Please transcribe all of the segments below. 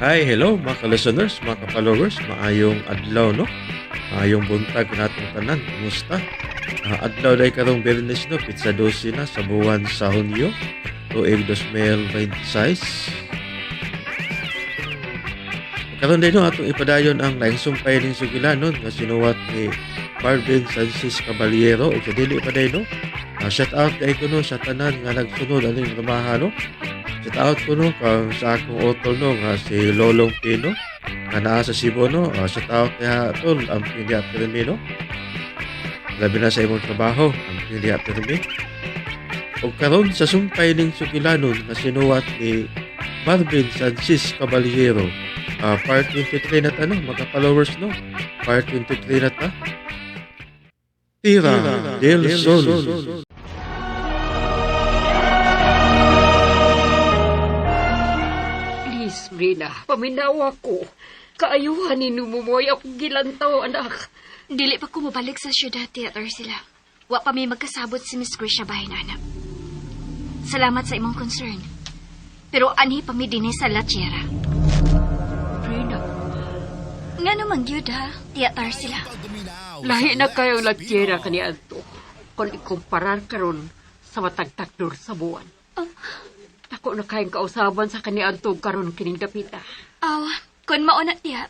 Ay, hello mga ka-listeners, mga ka-followers, maayong adlaw, no? Maayong buntag natong tanan, kumusta? Adlaw day karong Bernes, no? Pizza 12 na sa buwan sa Hunyo, tuig 2026. Karon din no, atong ipadayon ang naigsumpay ning sugilanon nga sinuwat ni Marvin Sanchez Caballero ug sa dili pa day no. Shout out kay kuno sa tanan nga nagsunod aning ramahan no. Shout out ko no kang sa akong utol no nga si Lolong Pino nga naa sa Cebu no. Shout out kay tol ang pindi after me no. Labi na sa imong trabaho ang pindi after me. Ug karon sa sumpay ning sugilanon nga sinuwat ni Marvin Sanchez Caballero. Part 23 na ta no, mga followers no. Part 23 na ta. Tira del Sol. Please, Rina, paminawa ko. Kaayuhan ni Numumoy akong gilantaw, anak. Dili pa ko mabalik sa syudad, Theater sila. Wa pa may magkasabot si Miss Grisha bahay na anak. Salamat sa imong concern. Pero anhi pa mi dinhi sa La Tierra. Rina, Nga naman gyud ha, Theater sila. lahi na kayong lagyera ka ni Anto kung ikumparar karon sa matagtakdor sa buwan. Ako na kayong kausaban sa kani Anto karon kining dapita. Kun mauna tiya,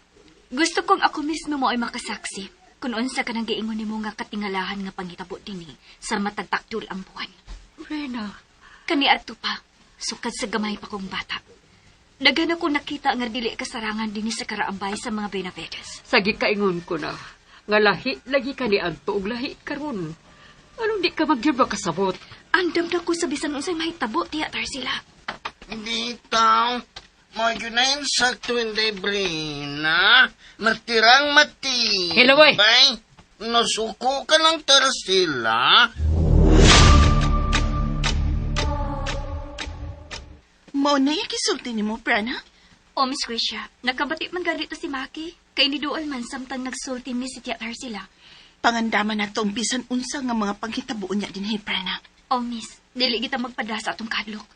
gusto kong ako mismo mo ay makasaksi kung unsa ka nang giingon nimo nga katingalahan nga pangitabo dinhi sa matagtakdol ang buwan. Rina, Kani adto pa, sukad sa gamay pa kong bata. Daghan ako nakita nga dili kasarangan dinhi sa karaambay sa mga Benavides. sagi kaingon ko na nga lahi lagi ka ni Anto ug lahi karon. Anong di ka magyud makasabot? Andam na ko sa bisan unsay mahitabo, Theater sila. Dito, magyunayin sa tuwinday Brina, matirang mati. Hello, boy. Bay, nasuko ka ng tersila. Mao na yung kisulti ni mo, Prana? O, Miss Grisha, nakabati man ganito si Maki. Kay ni Dual man samtang nagsulti mi si Theater sila. Pangandaman na tong bisan unsa nga mga panghitabuon niya din, hey, Prana. O, Miss, dili kita magpada sa atong kadlok.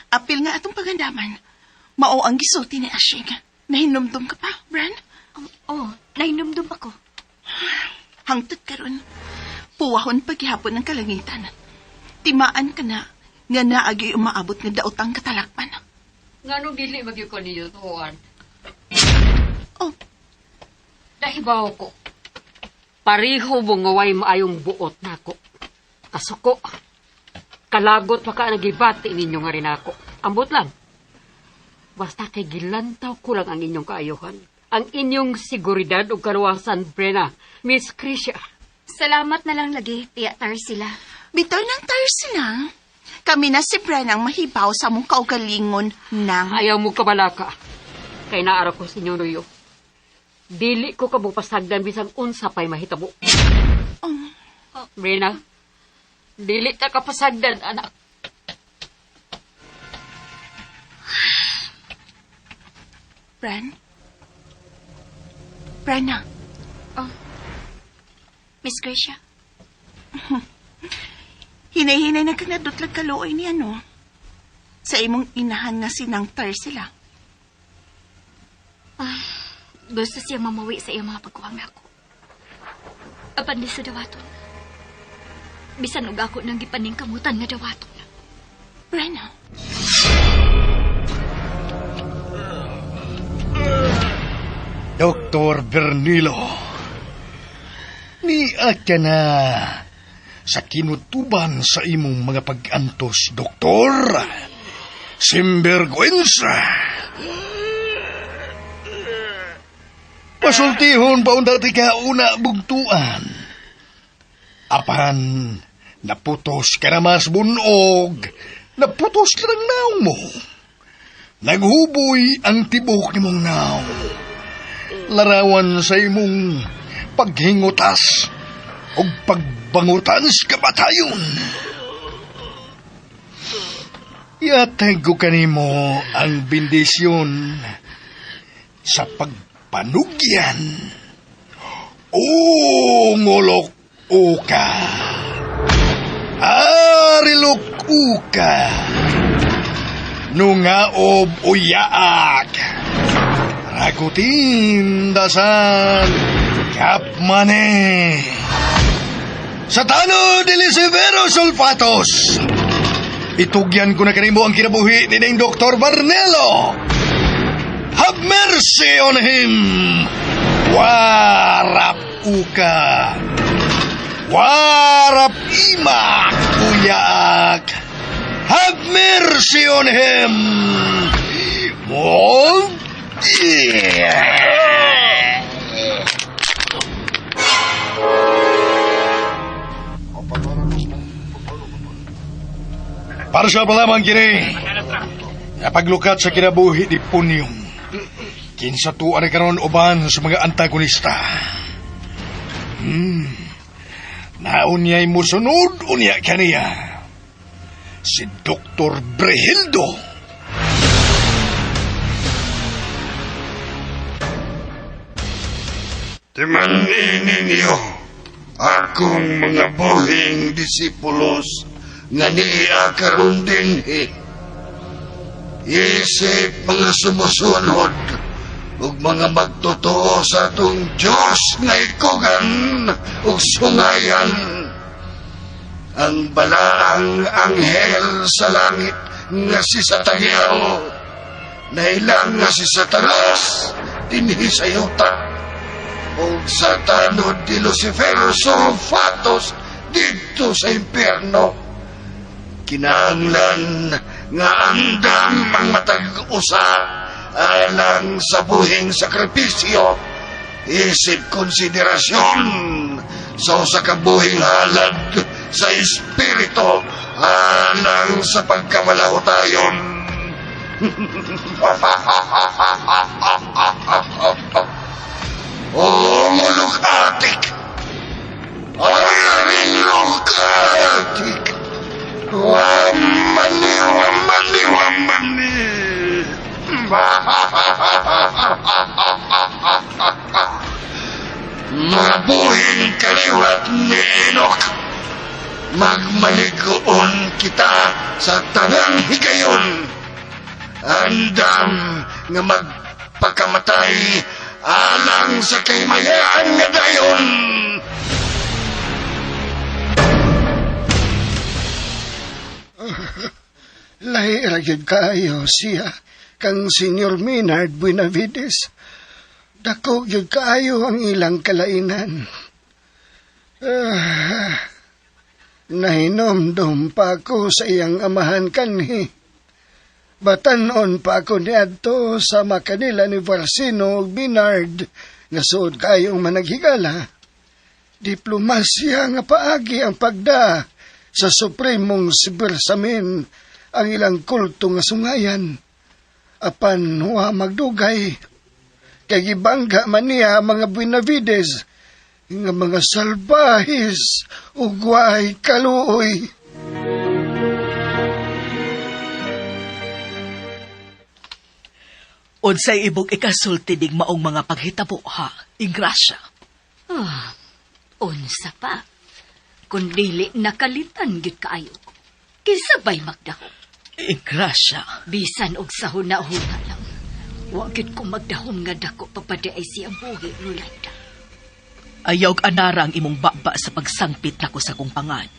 Apil nga atong pangandaman. Mao ang gisulti ni Ashing. Nahinumdum ka pa, Bran? Nahinumdum ako. Hangtod karon. Puwahon paghihapon ng kalangitan. Timaan ka na nga naagi umaabot nga daotang katalakpan. Nganong dili magyud ko niyo tuan? Oh, Nahibaw ko. Pariho mo nga way maayong buot nako. Kasuko. Kalagot pa ka nagibati ninyo nga rin ako. Ambot lang. Basta kay gilantaw ko lang ang inyong kaayuhan. Ang inyong seguridad o karuwasan, Brena. Miss Grisha. Salamat na lang lagi, Theater sila. bitaw ng sila. Kami na si Bran ang mahibaw sa mong kaugalingon ng... Ayaw mo kabalaka. Kay naara ko si Nuyo. Dili ko kabupasagdan bisang unsa pa'y mahitabo. Brena, dili ka kapasagdan, anak. Bran? Brana, Miss Grisha, hinay-hinay na kanadot kaluoy niya, no? Sa imong inahan nga sinang sila. gusto siya mamawi sa iyang mga pagkuhang ako. Apan di sa dawaton. Bisan og ako nang gipaning kamutan nga dawaton. Brana. Dr. Bernilo, niya ka na sa kinutuban sa imong mga pag-antos, Doktor. Simbergwensa. Pasultihon pa unta ti ka una bugtuan. Apan, naputos ka na mas bunog. Naputos ka ng naong mo. Naghuboy ang tibok ni mong naong. Larawan sa imong paghingutas o pagbangutan sa kabatayon. Iatay ko kanimo ang bendisyon sa pagpanugyan o ngolok uka. Arilok uka. nungaob uyaak. Ragutin dasan kapmane. Sa tano de Lisivero Sulfatos, itugyan ko na kanimo ang kinabuhi ni Ding Dr. Barnelo. Have mercy on him. Warap uka. Warap imak uyaak. Have mercy on him. Oh, para sa palamang kini, napaglukat sa kinabuhi ni Punyong. Kinsa tuan karon uban sa mga antagonista. Naunya'y musunod unya kaniya. Si Dr. Brehildo. Timanin ninyo akong mga buhing disipulos nga niya karon dinhi. Isip mga sumusunod ug mga magtotoo sa atong Diyos nga ikugan ug sungayan. Ang balaang anghel sa langit nga si Satangel, nailang nga si Satanas dinhi sa yuta, ug sa tanod di Lucifer Sulfatos dito sa impyerno. Kinahanglan nga andam ang matag-usa alang sa buhing sakripisyo, isip konsiderasyon sa usa ka buhing halad sa espiritu alang sa pagkamalahutayon. Lukatik! Ayaring lukatik! Wamani, wamani, wamani! Mga buhing kaliwat ni Enoch, magmaliguon kita sa tanang higayon. Andam nga magpakamatay alang sa kaymayaan nga dayon. Lahi ragyod kaayo siya kang Senyor Maynard Buenavides. Dako gyud kaayo ang ilang kalainan. Nahinomdom pa ako sa iyang amahan kanhi. Batanon pa ako niadto sa makanila ni Varsino ug Binard nga suod kayong managhigala. Diplomasya nga paagi ang pagda sa Supremong Sibersamin ang ilang kulto nga sungayan. Apan wa magdugay kay gibangga man niya mga Buenavides nga mga salbahis ug way kaluoy. Unsay ibog ikasulti dig maong mga paghitabo ha, Ingrasya? Unsa pa? Kung dili nakalitan gyud kaayo. Kisabay magdaho. Ingrasya? Bisan og sahuna-huna lang. Wa gyud ko magdahom nga dako papadi ay siyang buhi, Rolanda. Ayaw anara ang imong baba sa pagsangpit nako sa kong pangan.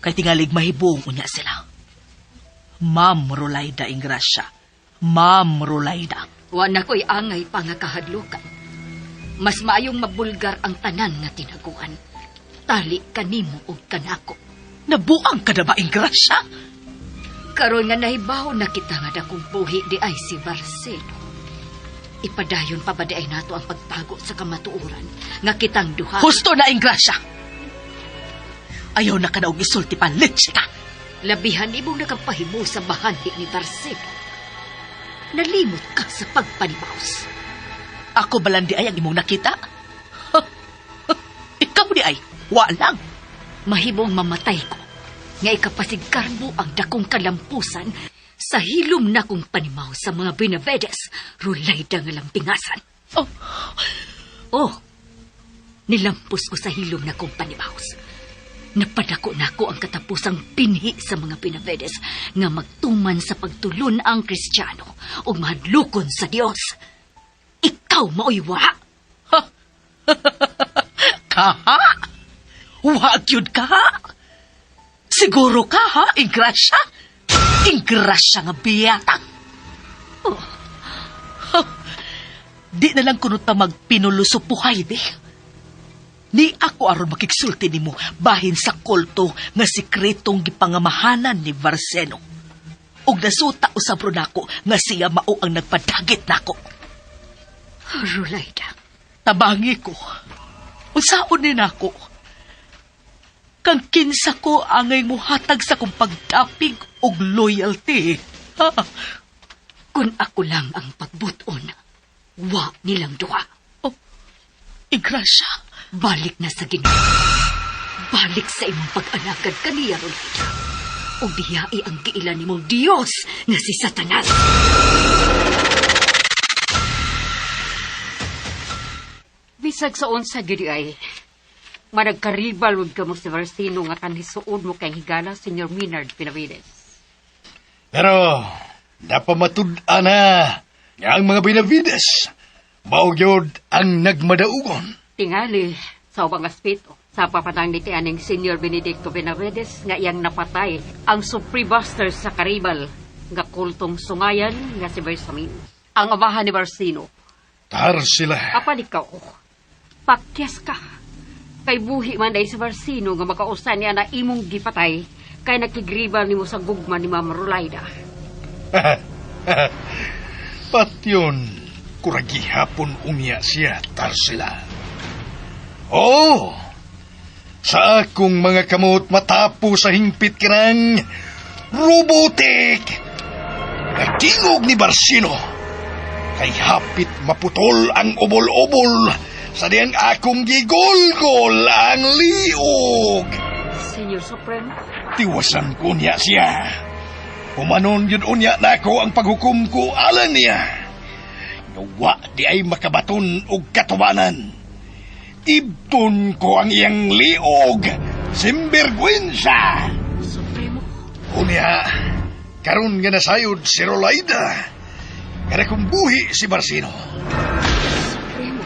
Kay tingalig mahibong unya sila. Ma'am Rolaida, Ingrasya. Ma'am Rolaida. Wa na ko'y angay pa nga kahadlukan. Mas maayong mabulgar ang tanan nga tinaguan. Tali kanimo og kanako. Nabuang ka na ba, Ingrasya? Karon nga nahibaw na kita nga dakong buhi di ay si Barcelo. Ipadayon pa ba di ay nato ang pagtago sa kamatuoran nga kitang duha. Husto na, Ingrasya. Ayaw na ka na og isulti pa, lechita. Labihan imong nakapahimo sa bahandi ni Barcelo. Nalimot ka sa pagpanibaos. Ako balandi ay ang imong nakita? Ikaw di ay, walang. Mahimong mamatay ko. Nga ikapasigkarbo ang dakong kalampusan sa hilom na kong panimaw sa mga Benavides, Rolaida nga lampingasan. Oh, nilampos ko sa hilom na kong panimaws. Napadako nako ang katapusang pinhi sa mga Benavides nga magtuman sa pagtulon ang Kristiyano o mahadlukon sa Dios. Ikaw maoy wa. Kaha? Wag yun ka? Siguro ka, ha? Ingrasya? Ingrasya nga biyata. Di na lang kuno ta magpinulusupuhay, di. Ni ako aron makiksulti nimo bahin sa kulto nga sikretong gipangamahanan ni Varseno. Ug nasuta usab nako nga siya mao ang nagpadagit nako. Rolaida. Tabangi ko. Unsaon ni nako? Kang kinsa ko angay muhatag sa kong pagdapig og loyalty. Ha? Kung ako lang ang pagbuton, wa nilang duha. Oh, Ingrasya. Balik na sa Ginoo. Balik sa imong pag-alagad kaniya, Rolaida. O biyai ang giilan nimong Dios na si Satanas. Bisag sa unsa gyud ay managkaribal wag ka mo si Varsino nga kanhisuod mo kay higala Senior Minard Benavides. Pero, napamatud-an na nga ang mga Benavides. Maugyod ang nagmadaugon. Tingali sa ubang aspeto sa papatang ni aning Senior Benedicto Benavides nga iyang napatay ang supribuster sa karibal nga kultong sungayan nga si Bersamin. Ang amahan ni Varsino. Tar sila. Apan ikaw, pakyas ka. Kay buhi man day si Varsino nga makausan niya na imong gipatay kay nakigribal nimo sa gugma ni Ma'am Rolaida. Patyon, kuragihapon unya siya, Tarsila. Oh, sa akong mga kamot matapo sa hingpit kanang robotik. Nagtingog ni Varsino. Kay hapit maputol ang obol-obol sa diyang akong gigolgol ang liog. Senior Supremo? Tiwasan ko niya siya. Kumanon yun unya na ako ang paghukom ko alang niya. Nawa di ay makabaton og katubanan. Ibton ko ang iyang liog, simbergwensa. Supremo? Unya, karon nga nasayod si Rolaida. Kada kong buhi si Varsino. Supremo?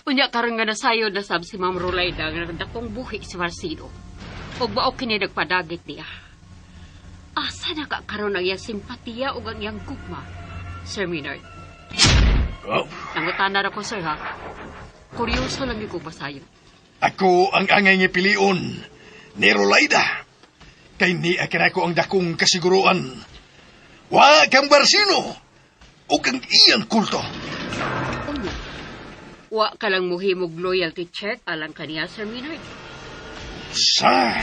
Unya karon nga nasayo na sab si Ma'am Rolaida nga dakong buhi si Varsino. Og mao kini nagpadagit niya. Asa na ka karon ang iyang simpatiya ug ang iyang gugma, Sir Minard? Oh, Nangutana na ko, sir, ha? Kuryoso lang yung basayo. ako ang angay nga pilion ni Rolaida. Kay ni akin ako ang dakong kasiguruan. Wa kang Varsino o kang iyang kulto. Unya, wa ka lang muhimog loyalty check alang kaniya, Sir Minard. Sa...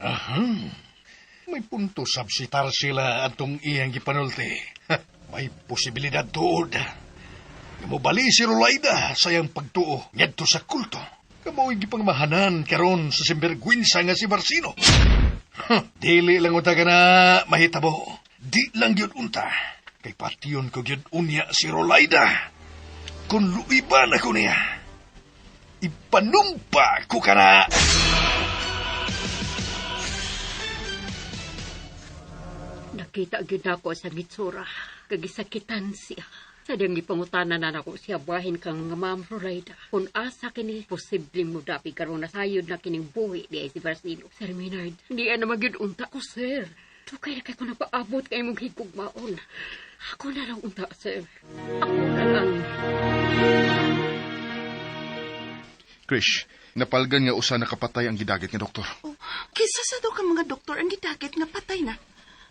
Aha. May punto sabsitar sila atong iyang gipanulti. May posibilidad tuod. Mubali si Rolaida sa iyang pagtuo ngadto sa kulto. Kamoy gipangmahanan karon sa simbergwinsa nga si Varsino. Dili lang unta ka na mahitabo. Di lang yun unta. Kay patyon ko yun unya si Rolaida. Kung luiban ako niya, ipanumpa ko ka na. Nakita gyud ako sa gitsura, kagisakitan siya. Sa diyang ipangutanan na nako siya bahin kang nga Ma'am Rolaida. Kung asa kini posibleng mudapi karon nasayod na kining buhi di ay si Varsino. Sir Minard, hindi na magyud unta ko, sir. Tukay na kay ko napaabot kay mong higugmaon. Ako na lang unta, sir. Ako na lang. Krish, napalgan nga usa nakapatay ang gidagit nga doktor. Kisa sa daw ka mga doktor ang gidagit nga patay na.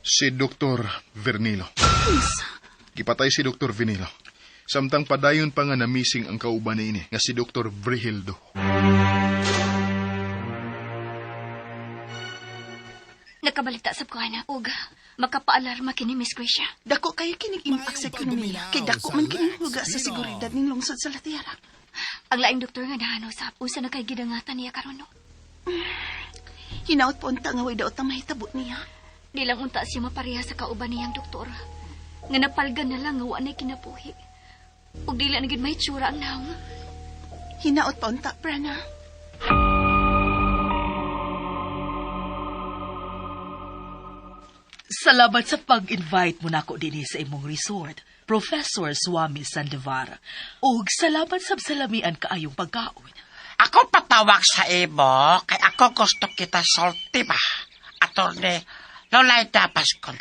Si Dr. Vernilo. Kisa? Gipatay si Dr. Vernilo. Samtang padayon pa nga na-missing ang kauban ni ini nga si Dr. Brihildo. Nakabalita sa ko na, og makapaalarma kini Miss Gracia. Dako kayo kinig impact sa ekonomiya. Kay dako man kining huga sa seguridad ning lungsod sa Latiara. Ang laing doktor nga nahano sa usa na kay gidangatan niya karon no. Hinaut po unta nga way daot ang mahitabot niya. Di lang unta siya mapareha sa kauban niyang doktor. Nga napalgan na lang nga wa nay kinabuhi. Ug dili na gid may tsura ang naong. Hinaut pa unta, Prana. Salamat sa pag-invite mo nako dinhi sa imong resort, Professor Swami Sandevar. Ug salamat sa salamian kaayong pagkaon. Ako patawag sa imo, kay ako gusto kita salty ba? Attorney Lolaida Pascon.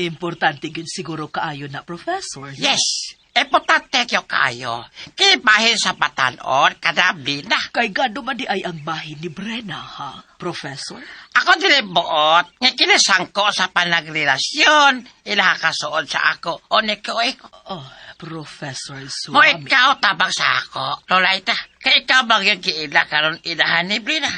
Importante gyud siguro kaayo na, Professor. Yes, importante kyo kayo. Kay bahin sa Batanon, kadamdi na. Kay gado man di ay ang bahin ni Brenna, ha, Professor? Ako dilibuot, nga kinisangko sa panagrelasyon, ilahakasuod sa ako, o niko Professor mo Swami. ikaw tabang sa ako, Lolaida. Kay ikaw bang yung kiila karon inahan ni Brina?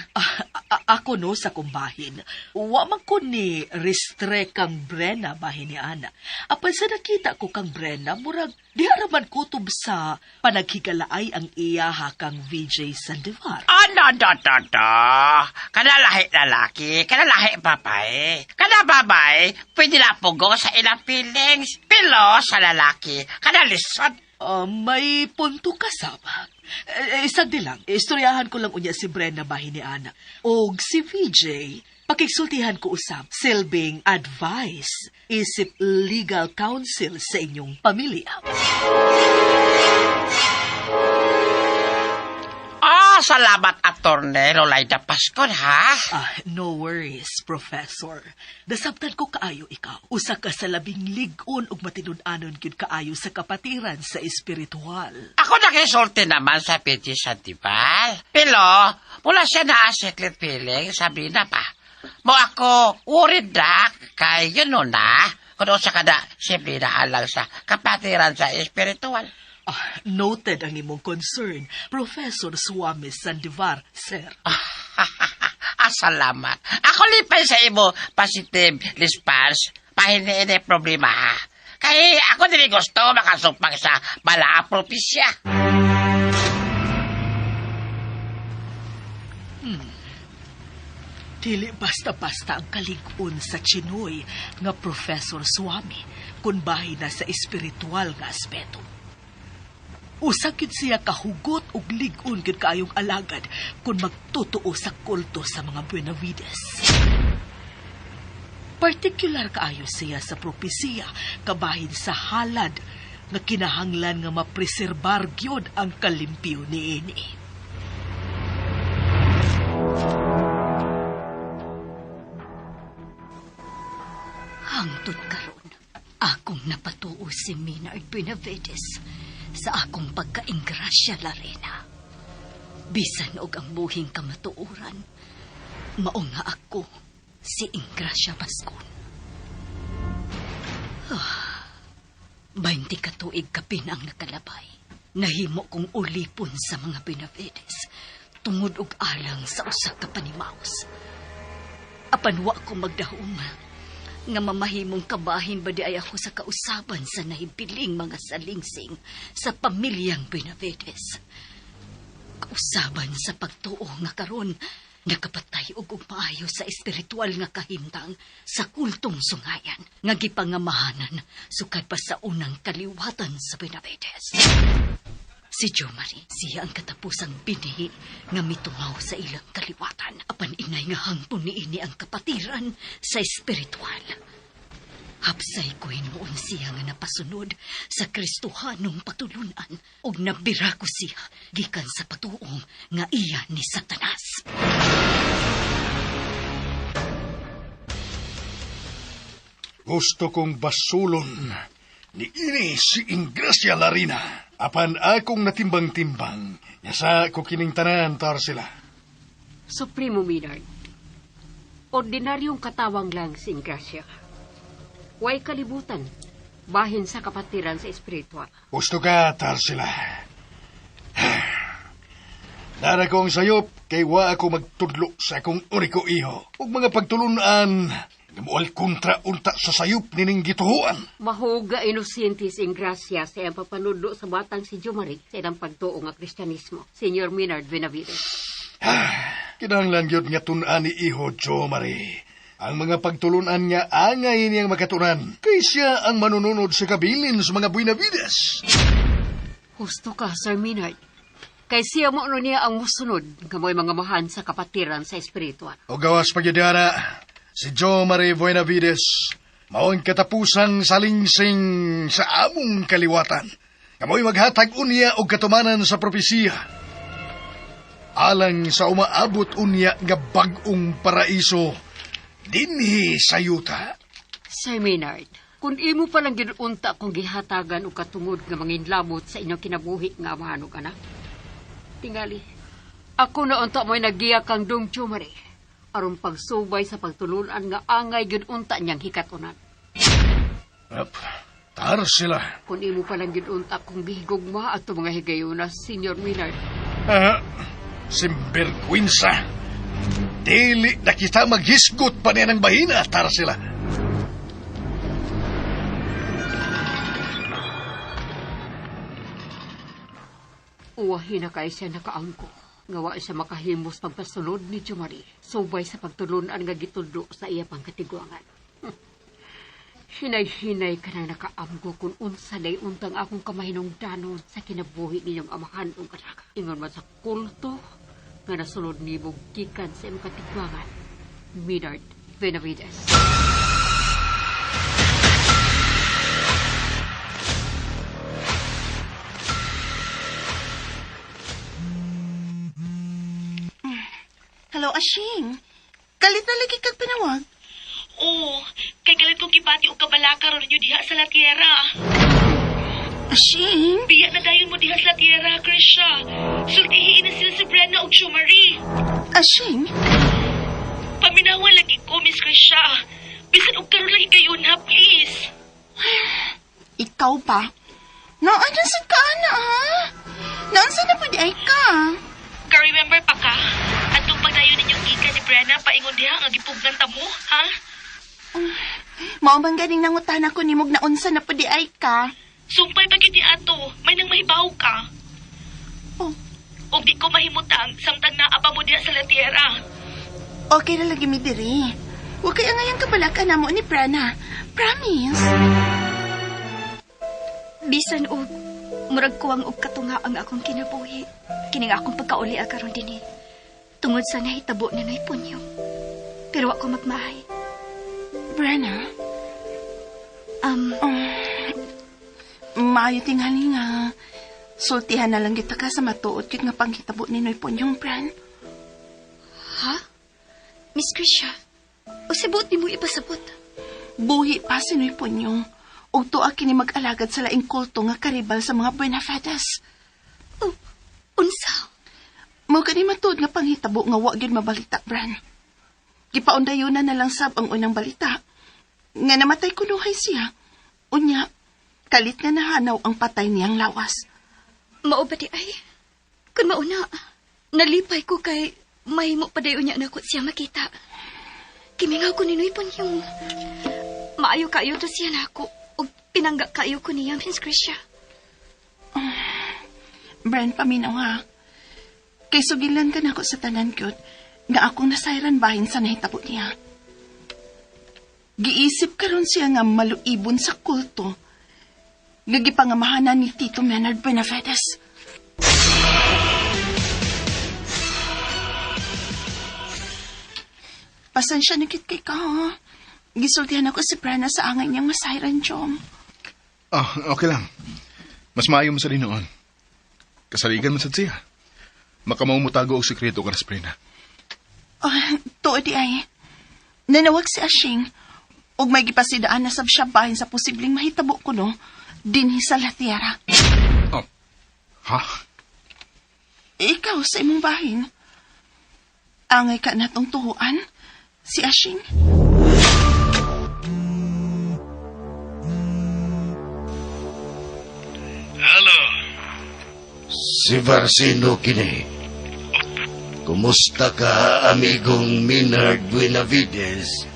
Ako no sa kumbahin. Wa man ko ni restre kang Brenna bahin ni Ana. Apan sa nakita ko kang Brenna, murag di haraman kutob sa panaghigalaay ang iyaha kang VJ Sandevar. No. Kana lahi lalaki, kana lahi babae. Kana babae, pwede na pugo sa ilang feelings. Pilo sa lalaki, kana lisod. May punto ka saba. Isagdi lang, istoryahan ko lang unya si Brenna bahin ni Ana. Og si VJ, pakigsultihan ko usab, silbing advice, isip legal counsel sa inyong pamilya. Salamat, Attorney Lolaida Pascon, ha? No worries, Professor. Dasabtan ko kaayo ikaw. Usa ka sa labing ligon ug matinud-anon gyud kaayo sa kapatiran sa espiritual. Ako nakisulti naman sa PG Santival. Pero, mula siya na secret feeling, sabi na pa. Mo ako, worried na, kay yun na, kung sa kada, simple na alang sa kapatiran sa espiritual. Noted ang imong concern, Professor Swami Sandevar, sir. Salamat. Ako lipay sa imo positive response, pahini problema, ha? Kaya ako din gusto makasupang sa bala propisya. Dili basta-basta ang kalig-on sa Chinoy nga Professor Swami kung bahin na sa espiritual nga aspeto. Usakit siya kahugot ug lig-on gid kaayong alagad kung magtutuo sa kulto sa mga Buenavides. Partikular kaayo siya sa propesiya kabahin sa halad nga kinahanglan nga mapreserbar gyud ang kalimpyo niini. Hangtod karon, akong napatuo si Minard Benavides sa akong pagkaingrasya, Larena. Bisan og ang buhing kamatuoran, mao nga ako si Ingrasya Pascon. 20 katuig kapin ang nakalabay. Nahimo kong ulipon sa mga Benavides tungod og alang sa usa ka panimaos. Apan wa ko magdahom nga mamahimong kabahin ba di ay ako sa kausaban sa nahibiling mga salingsing sa pamilyang Benavides. Kausaban sa pagtuo nga karon nakapatay og maayo sa espiritual nga kahimtang sa kultong sungayan nga gipangamahanan sukad pa sa unang kaliwatan sa Benavides. Si Jo Marie, siya ang katapusang binhi nga mitungaw sa ilang kaliwatan. Apan inay nga hangtod niini ang kapatiran sa espiritual. Hapsay ko hinuon siya nga napasunod sa Kristohanong patulunan ug nabira ko siya gikan sa patuong nga iya ni Satanas. Gusto kong basulon ni ini si Ingrasya Larina. Apan akong natimbang-timbang, yasa ko kining tanan tar sila. Supremo Minard, ordinaryong katawang lang si Ingrasya. Huwag kalibutan, bahin sa kapatiran sa espiritual. Gusto ka tar sila. Dara kong sayop, kay wa ako magtudlo sa akong uriko iho. Ug mga pagtulunan, gamual kontra unta sa sayop nining gituhuan. Mahuga inosente si Ingrasya sa iyang papanudlo sa batang si Jo Marie sa ilang pagtuo nga Kristyanismo, Senior Minard Benavides. Kinahanglan yun nga tunan ni Iho Jo Marie. Ang mga pagtulunan niya angay niyang makatunan. Kay siya ang manununod sa kabilin sa mga Benavides. Husto ka, Sir Minard. Kay siya mo niya ang musunod nga mo'y mga mahan sa kapatiran sa espiritual. O gawas pagyadara, si Jo Marie Benavides, mao ang katapusang salingsing sa among kaliwatan. Kamoy maghatag unya og katumanan sa propesiya. Alang sa umaabot unya nga bag-ong paraiso dinhi sa yuta. Sir Maynard, kung imo palang ginunta kung gihatagan o katungod nga manginlamot sa inyong kinabuhi nga amahan og anak. Tingali, ako na unta mo'y nagiya kang Dong Chumari aron pagsubay sa pagtulunan nga angay ginunta niyang hikatunan. Tar sila. Kung imo palang ginunta kung gihigugma at mga higayuna, Senior Maynard. Simberkwinsa. Dili na kita maghisgot pa niya ng bahina, tar sila. Uwahin na kay siya nakaangko. Ngawa siya makahimos pagpasulod ni Chumari. Subay sa pagtulunan nga gitudo sa iya pang katiguangan. Hinay-hinay ka na nakaamgo kung unsa day untang akong kamahinong danon sa kinabuhi ninyong amahan o anak. Ingon man sa kulto nga nasulod ni mong gikan sa imong katigwangan. Maynard Benavides. Hello, Ashing. Kalit na lagi kag pinawag. Oo, kay galit kong gibati o kabalaka ron nyo diha sa Latiera. Ashing? Biya na dayon mo diha sa Latiera, Krisha. Sultihiin na sila si Brenna o Chumari. Ashing? Paminawa lagi ko, Miss Krisha. Bisan og karon lagi kayo na, please. Ikaw pa? Naanan sa ka, ana, ha? Naansa na po di ay ka? Ka-remember pa ka? Atong pagdayon ninyong gikan ni Brenna, paingon diha nga gipugnan ta mo, ha? Mao bang ganing nangutan ako nimog na unsa na po di ay ka? Sumpay pa ni ato, may nang mahibaw ka. Oh. O di ko mahimutang, samtang naapa mo diha sa Latiera. Okay na lagi mi diri. Huwag kaya ngayang kabalakan na mo ni Brenna. Promise. Bisan og murag kuwang og katunga ang akong kinabuhi. Kining akong pagkauli karon dinhi. Tungod sa nahitabo na nay punyo. Pero ako magmahay. Brenna? Maayo tingali nga. Sultihan na lang kita ka sa matuod kit nga panghitabo ni Noy Punyong, Bren. Ha? Miss Krisha, o sabot ni mo ipasabot? Buhi pa si Noy Punyong. O tuwa kini mag-alagad sa laing kulto nga karibal sa mga Buenafadas. Oh, unsa? Mo gani matuod nga panghitabo nga wa gyud mabalita, Bren. Gipaundayon na lang sab ang unang balita. Nga namatay kunuhay siya. Unya, kalit nga nahanaw ang patay niyang lawas. Mao ba di ay? Kung mauna, nalipay ko kay mahimo pa dayon niya nako siya makita. Kimingaw ko ni Noy Punyong. Maayo kayo to siya nako. O pinangga kayo ko niya, Miss Krisha. Bren, paminaw ha. Kay sugilan ka nako sa tanan kyot nga akong nasayran bahin sa nahitabo niya. Giisip karon siya nga maluibon sa kulto. Gagipangamahanan ni Tito Maynard Benavides. Pasensya na kit kay ka, ha? Gisultihan ako si Brenna sa angay niyang masayran, Chom. Okay lang. Mas maayo mo sa noon. Kasaligan mo sa siya. Makamamutago og sekreto ka na sa Brenna. Tuod di ay. Nanawag si Ashing. Og may gipasidaan na sab siya bahin sa posibleng mahitabo ko, no? Dinhi sa Latiera. Oh. Ha? Ikaw sa imong bahin. Angay ka natong tuhuan, si Ashing. Hello. Si Varsino kini. Kumusta ka, amigong Maynard Benavides?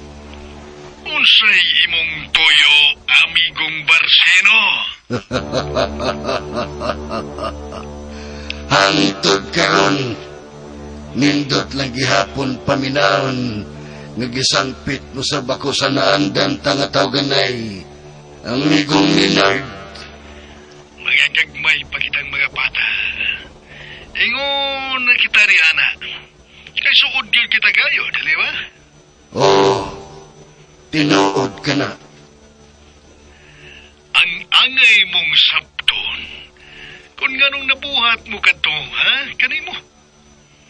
Unsay imong toyo, amigong Varsino? Hangtod karon, nindot lang gihapon paminahon, nagisangpit mo sa bako sa naandan tanga tawganay, amigong Maynard. Mga gagmay pa kitang mga bata. Ingon na kita ri ana. Kay suod gyud kita gayo, dili ba? Oh, tinuod ka na. Angay mong sabton. Kung nganong nabuhat mo kadto, ha? Kanimo?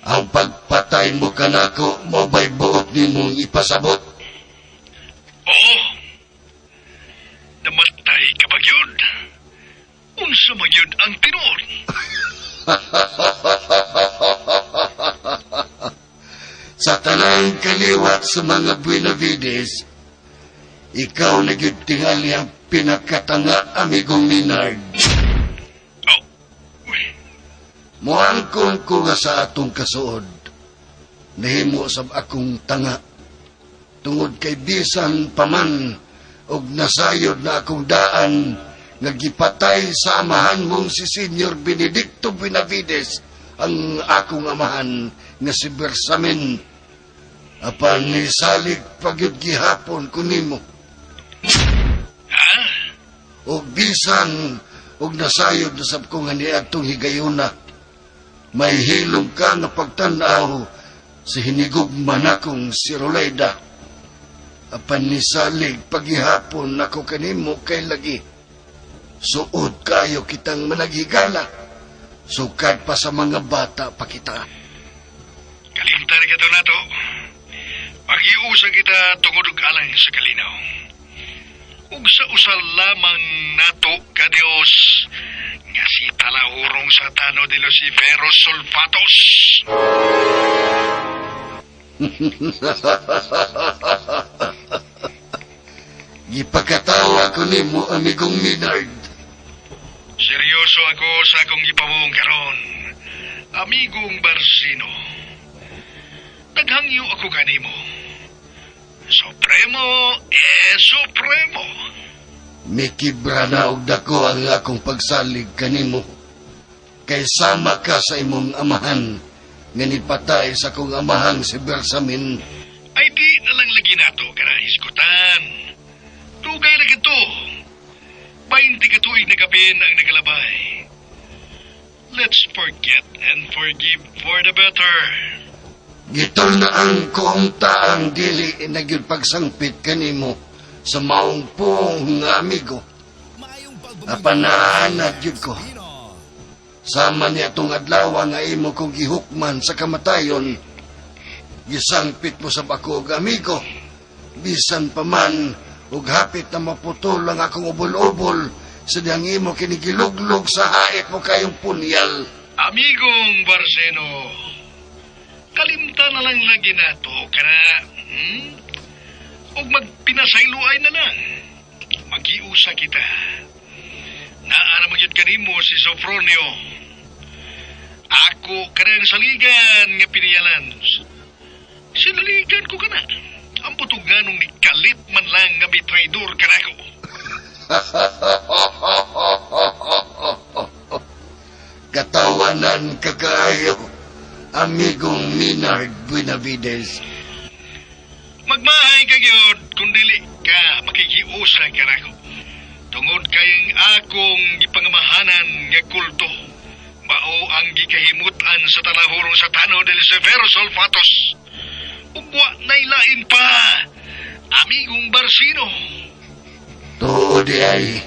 Ang pagpatay mo kanako, mabay buot ni mong ipasabot. Oo. Namatay ka ba yun? Unsa man yun ang tinuod? Sa tanang kaliwat sa mga Buenavides, ikaw tingali ang pinakatanga, amigong Minard. Muangkon ko nga sa atong kasuod, nahimo sab akong tanga, tungod kay bisan paman, og nasayod na akong daan, nga gipatay sa amahan mong si Senyor Benedicto Benavides, ang akong amahan nga si Bersamin. Apan ni salig pagyud gihapon kunimo. Ha? Og bisan og nasayod na sab ko nga niadtong higayuna, may hilom ka nga pagtan-aw sa hinigugman akong si Rolayda. Apan ni salig paghihapon ako kanimo kay lagi. Suod kayo kitang managigala. Sukad pa sa mga bata pa kita. Kalimtar ka to na to. Pag-iusang kita tungod og alang sa kalinaw. Ug sa usal lamang nato ka Dios nga si talahurong Satano de los Iberos Sulfatos. Gipagkatawa ko nimo, amigong Minard. Seryoso ako sa akong gipamong karon, amigong Barsino. Naghangyo ako kanimo. Supremo Supremo. Mikibra na og dako ang akong pagsalig kanimo. Kay sama ka sa imong amahan nga nipatay sa akong amahang si Bersamin. Ay di na lang lagi nato kana iskutan. Dugay na gito. 20 katuig na kapin ang nagalabay. Let's forget and forgive for the better. Gitol na ang kong taang dili nagyud pagsangpit kanimo sa maong pong nga amigo. Apanahanad yun ko. Sama niya itong adlaw nga imo kong gihukman sa kamatayon. Gisangpit mo sa bakog amigo. Bisan pa man, ug hapit na maputol ang akong ubol-ubol sa diyang imo kinigiluglog sa hait mo kayong punyal. Amigong Barseno, kalimta na lang lagi nato kana ug magpinasayloay na lang. Magiusa kita. Naara magyud kanimo si Sofronio. Ako kanang saligan nga piniyalan. Sinaligan ko kana. Ang putuganong ni kalit man lang nga may traidor kanako. Katawanan kagaayo, amigong Minard Buenavides. Magmahay ka gyud kung dili ka makikiusa kanako. Tungod kayong akong gipangamahanan nga kulto. Mao ang gikahimutan sa talahurong Satano del Severo Sulfatos. Ugwa nailain pa, amigong Barsino. Tuod ay,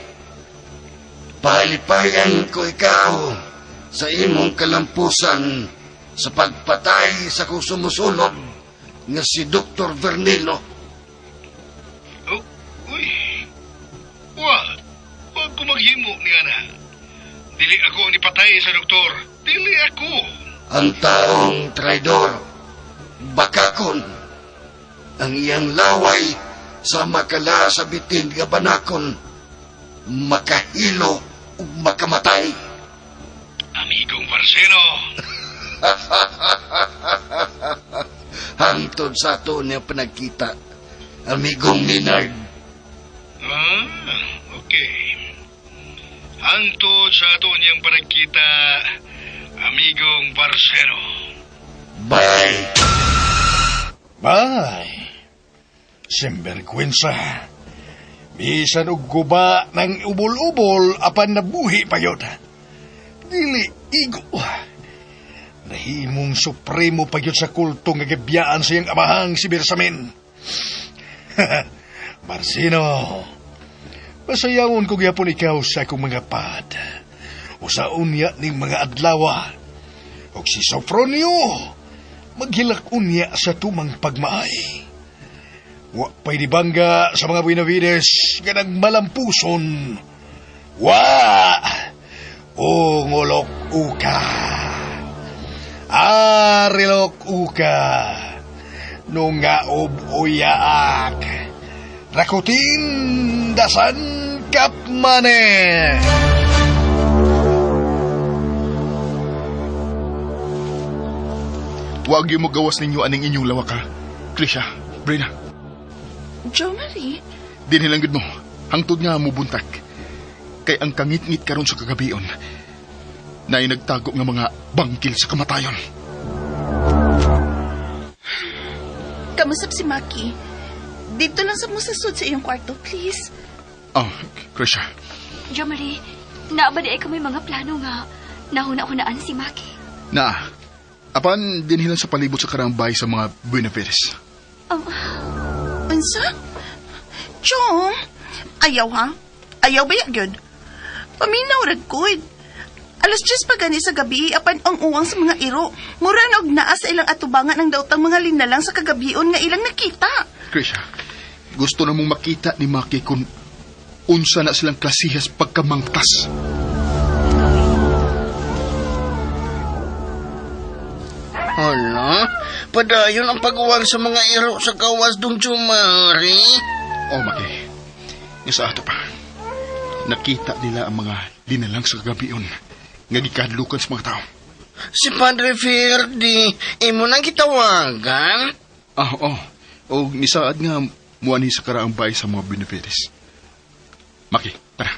palipayan ko ikaw sa imong kalampusan sa pagpatay sa kong sumusunod nga si Dr. Vernilo. Oh, uy, wag ko maghimo niya na. Dili ako ang ipatay sa doktor. Dili ako. Ang taong traidor, bakakon, ang iyang laway sa makala sa bitin nga banakon, makahilo ug makamatay. Amigong Barseno. Hangtod sa ato niya panagkita, amigong Minard. Ah, okay. Hangtod sa ato niyang panagkita, amigong Barseno. Bye! Bye! Simberkwensa. Bisan og guba ng ubol-ubol apan nabuhi pa yun. Dili igo. Nahimong supremo pa yun sa kulto nga gabiyaan sa iyang amahang si Bersamin. Barsino, Pasayawon ko gyapon ikaw sa akong mga pad. O sa unya ning mga adlawa. O si Sofronio, maghilak unya sa tumang pagmaay. Wa pa'y dibangga sa mga Buenavides nga nagmalampuson. Wa! O ngolok uka. Arilok uka. Nungaob uyaak. Rakutin dasan kapmane. Huwag yung magawas ninyo aning inyong lawaka. Krisha, Brina, Jo Marie, dinilanggid mo, hangtod nga mo buntak. Kay ang kangit-ngit karon sa kagabion, na nagtago nga mga bangkil sa kamatayon. kamusap si Maki. Dito lang sa musasod sa iyong kwarto, please. Oh, Krisha. Jo Marie, naabadi ay kami mga plano nga nahuna-hunaan si Maki. Na, apan dinhilan sa palibot sa karambay sa mga Buenavides. Unsa? Chong, ayaw ha? Ayaw ba yun? Paminaw ragkoy. Alas 10 pa gani sa gabi, apan ang uwang sa mga iro. Mura na og naa sa ilang atubangan ang daotang mga linalang sa kagabion nga ilang nakita. Krisha, gusto na mong makita ni Maki kung unsa na silang klasihas pagkamangtas. Hala, padayon ang pag-uwang sa mga iro sa kawas dong Jumari. Oh, Maki, yung sa ato pa, nakita nila ang mga linalang sa kagabion nga gikadlukan sa mga tao. Si Padre Ferdi, imo nang gitawagan? O nisaad nga muani sa karaang bay sa mga Buenavides. Maki, tara,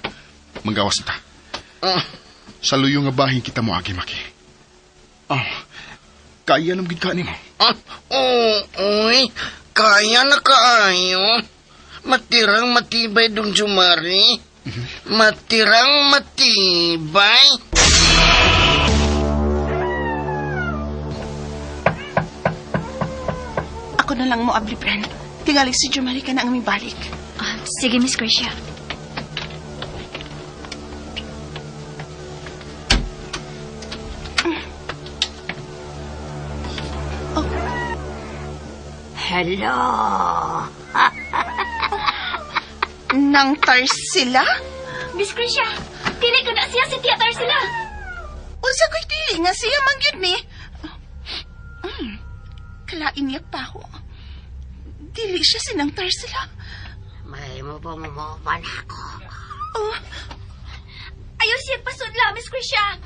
manggawas na ta. Sa luyo nga bahin kita mo agi, Maki. Kaya nang gidkani mo. Uy, kaya na kaayo. Matirang matibay dong Jumari. Matirang matibay. Ako na lang mo, Abli Bren. Tingali si Jumari ka na ang aming balik. Sige, Miss Gracia. Hello. Nang Tarsila? Miss Gracia, dili ko na siya si Tia Tarsila. Unsa ko'y dili nga siya mangyud ni? Kalain niya pa ako. Dili siya sinang Tarsila. May mabumuman ako. Ayaw siya pasudla, Miss Gracia.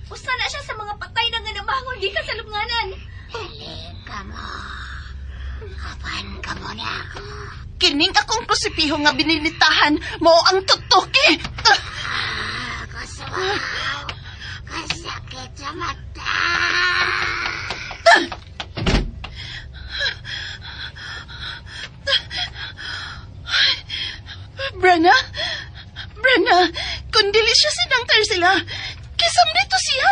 Usa na siya sa mga patay na nga nabangon di ka sa lubnganan. Halika mo. Kapan ka mo na ako. Kining akong krusipiho nga binilitahan mo ang tutuki. Kasawaw. Kasakit sa mata. Brenna? Brenna, kung dili siya sinang Tarsila, kisam dito siya.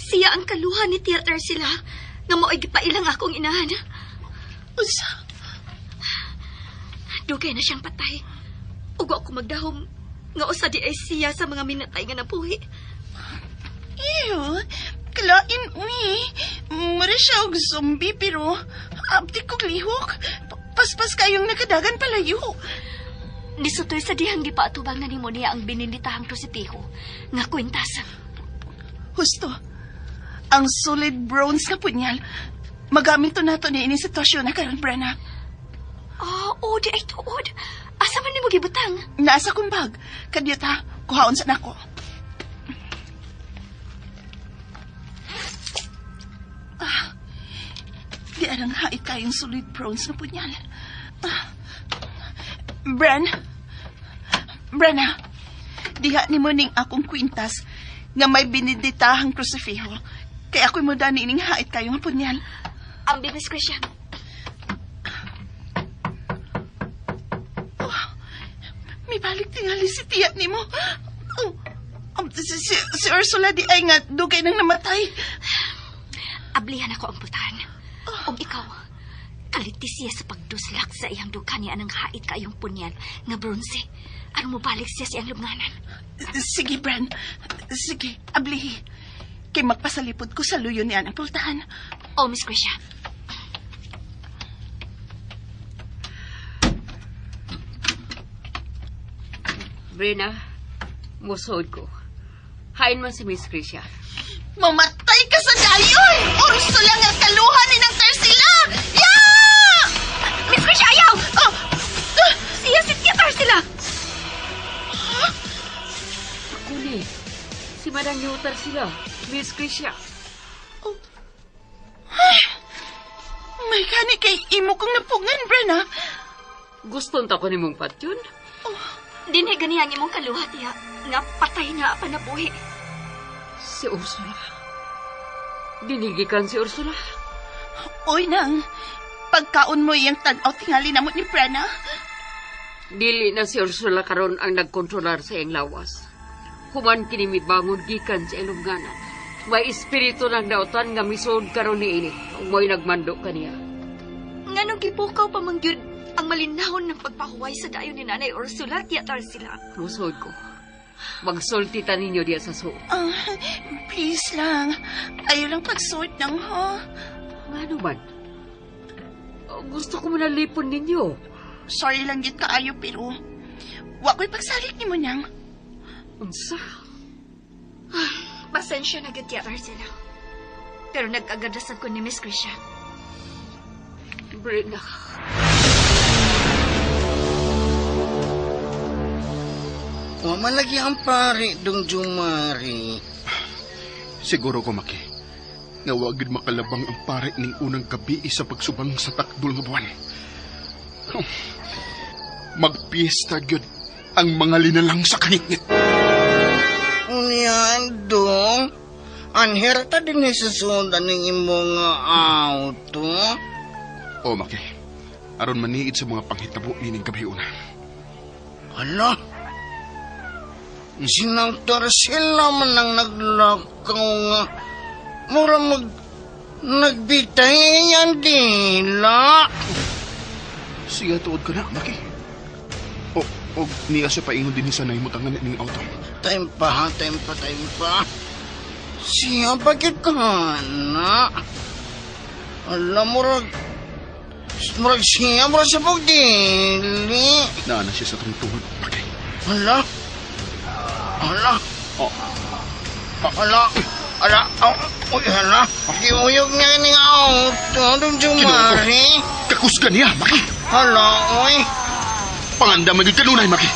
Siya ang kaluhan ni Tia Tarsila nga mo'y gipailang akong inahan. Unsa? Dugay na siyang patay. Ugo ako magdahom nga usa di ay siya sa mga minatay nga napuhi. Iyo, kalain uy. Mura siya og zombie pero abdi kog lihok. Paspas kayong nakadagan palayo. Nisutoy sa dihang gipaatubang na nimo niya ang bininitahang krusitiho nga kwintas. Husto, ang solid bronze na punyal, magamit to nato ni ini sitwasyon na karon, Brenna. Di ay tuod. Asa man nimo gibutang? Nasa kumbag. Kadyata, kuhaon sa nako. Di arang hait kayong solid bronze na punyal. Brenna, diha ni mo ning akong kwintas nga may biniditahang krusifiho. Kaya ako'y muda ni ining hait kayong punyal. Ang Miss Gracia. May balik tingali si tiya ni mo. Si Ursula di ay nga dugay nang namatay. Ablihan ako ang putahan. Ikaw, kaliti siya sa pagduslak sa iyang dukha niya anang hait kayong punyal nga bronze. Ano mo balik siya siyang lubnganan? Sige, Bran. Sige, ablihi. Kay magpasalipod ko sa luyo niya ng pultahan. Oh, Miss Grisha. Brina, musod ko. Hain man si Miss Grisha. Mamatay ka sa dayon! Urso lang ang kaluhan ni ng Tarsila! Yeah! Miss Grisha, ayaw! Siya si Tia Tarsila! Ako ni. Si Madang Yutar sila. Miss Grisha. May gani kay imo kong napungan, Brenna. Guston ta ko ni mong patyon. Dinhi ganihang imong kaluhat, Tia. Nga patay na panabuhi. Si Ursula. Dinigikan si Ursula. Uy, nang. Pagkaon mo iyang tanaw tingali namot ni Brenna. Dili na si Ursula karon ang nagkontrolar sa iyang lawas. Human kini bangon gikan sa iyang lubnganan. May espiritu ng dautan nga misod karon ni ini. Umoy nagmando kaniya. Nganong gipukaw pa mangyud ang malinahon ng pagpahuway sa dayon ni Nanay Ursula, Tia Tarsila. Musod ko. Magsultitan ninyo diya sa suot. Please lang. Ayaw lang pagsuot ng ha. Ano man? Gusto ko manalipon ninyo. Sorry lang yun kaayo, pero wa ko'y pagsalik ni mo niyang. Unsa? Pasensya na gud, Tia Tarsila. Pero nag-agadasan ko ni Miss Grisha. Brina. Malagi ang pari, Dong Jumari. Siguro ko, Maki. Nga wagid makalabang ang pare ning unang gabi sa pagsubang sa takdol nga buwan. Magpiesta gyud ang mga linalang sa kaningit. Unyan, Dong. Anherta din isusundan ng imong auto. O, Maki. Aron maniid sa mga panghitabo nining gabi una. Hala? Sinang Tarsila man ang naglakaw nga. Mura nagbitay yan dila. Siya tuod ka na, Maki. O niya siya paingon din sa naimutangan ning auto. Time pa. Siya bakit ka na? Alam mo murag siya pagdili. Naana siya sa tungtungod, Maki. Hala? Uy, hala. Giuyog niya ning auto, Dong Jumari. Kakusga niya, Maki. Hala, uy. Panganda magig kanunay, Maki.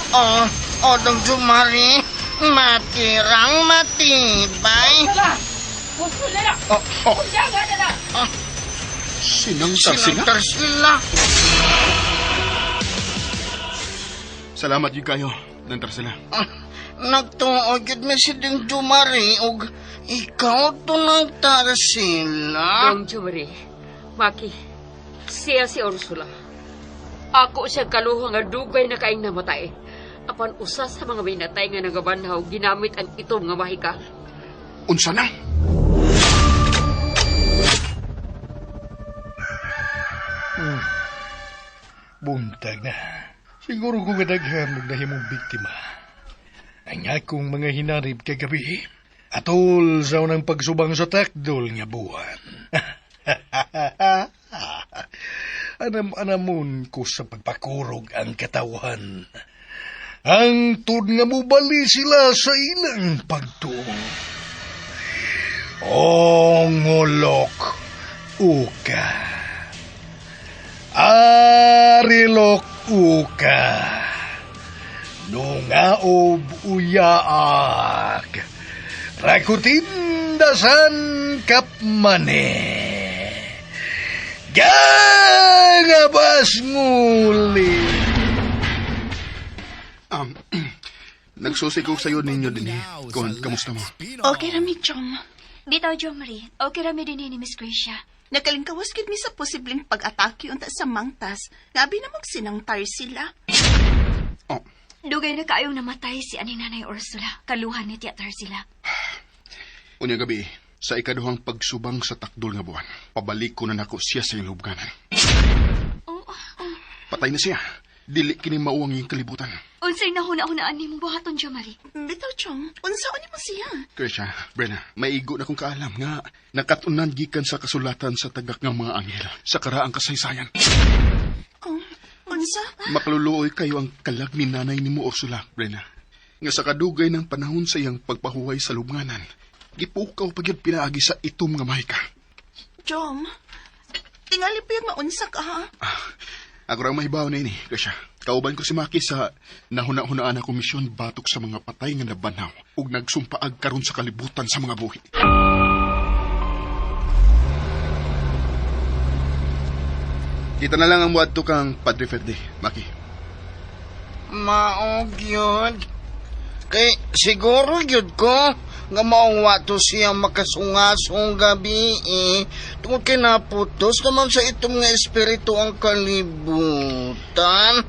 Dong Jumari. Matirang matibay. Sinang Tarsila? Salamat yun kayo, ng Tarsila. Nagtuod yun mi si Dong Jumari og ikaw to ng Tarsila. Dong Jumari, Maki, siya si Ursula. Ako siya kaluhang nga dugay na kaing namatay. Apan usa sa mga binatay nga nagabanhaw, ginamit ang itom nga mahika. Unsa na? Buntag na. Siguro kung kadaghan nahimong biktima. Ang akong mga hinarib kagabi, atol sa unang pagsubang sa takdol nga buwan. Anam-anamon ko sa pagpakurog ang katawan. Ang tod nga mubali sila sa ilang pagtuong. Ongolok uka. Arilok uka. Nungaob uyaag. Rakutindasan kapmane. Gagabas nguli. Nagsusi ko sa'yo ninyo din eh. Kamusta mo? Okay rami, Chom. Bitaw, Jo Marie. Okay rami din ni Miss Grisha. Nakalingkawas gid mi sa posibleng pag-atake unta sa mangtas. Gabi na magsinang Tarsila. Dugay na kaayong namatay si ani Nanay Ursula. Kaluhan ni Tia Tarsila. Unya gabi, sa ikaduhang pagsubang sa takdol nga buwan, pabalik ko na nako siya sa iyong lubganan. Patay na siya. dili kini mauwang yung kalibutan. Unsay nahuna-hunaan ni mong buhaton, Jo Marie? Bitaw, Chong. Unsaon ni mo siya? Krisha, Brenna, maigo na kong kaalam nga nakatunan gikan sa kasulatan sa tagak ng mga anghel sa karaang kasaysayan. Unsa? Makluluoy kayo ang kalag ni nanay ni mo Ursula, Brenna. Nga sa kadugay ng panahon sa iyang pagpahuway sa lubnganan, gipukaw pag yun pinaagi sa itom nga mahika. Jom, tingali pa yung maunsa ka, ha? Ako rang mahibaw na ini, Krisha. Kauban ko si Maki sa nahuna-hunaan na komisyon batok sa mga patay nga nabanaw ug nagsumpaag karon sa kalibutan sa mga buhi. Kita na lang ang muadto kang Padre Ferde, Maki. Maog yun. Kay siguro yun ko nga maong wato siya makasungasong gabi tungkol kinaputos naman sa itong nga espiritu ang kalibutan.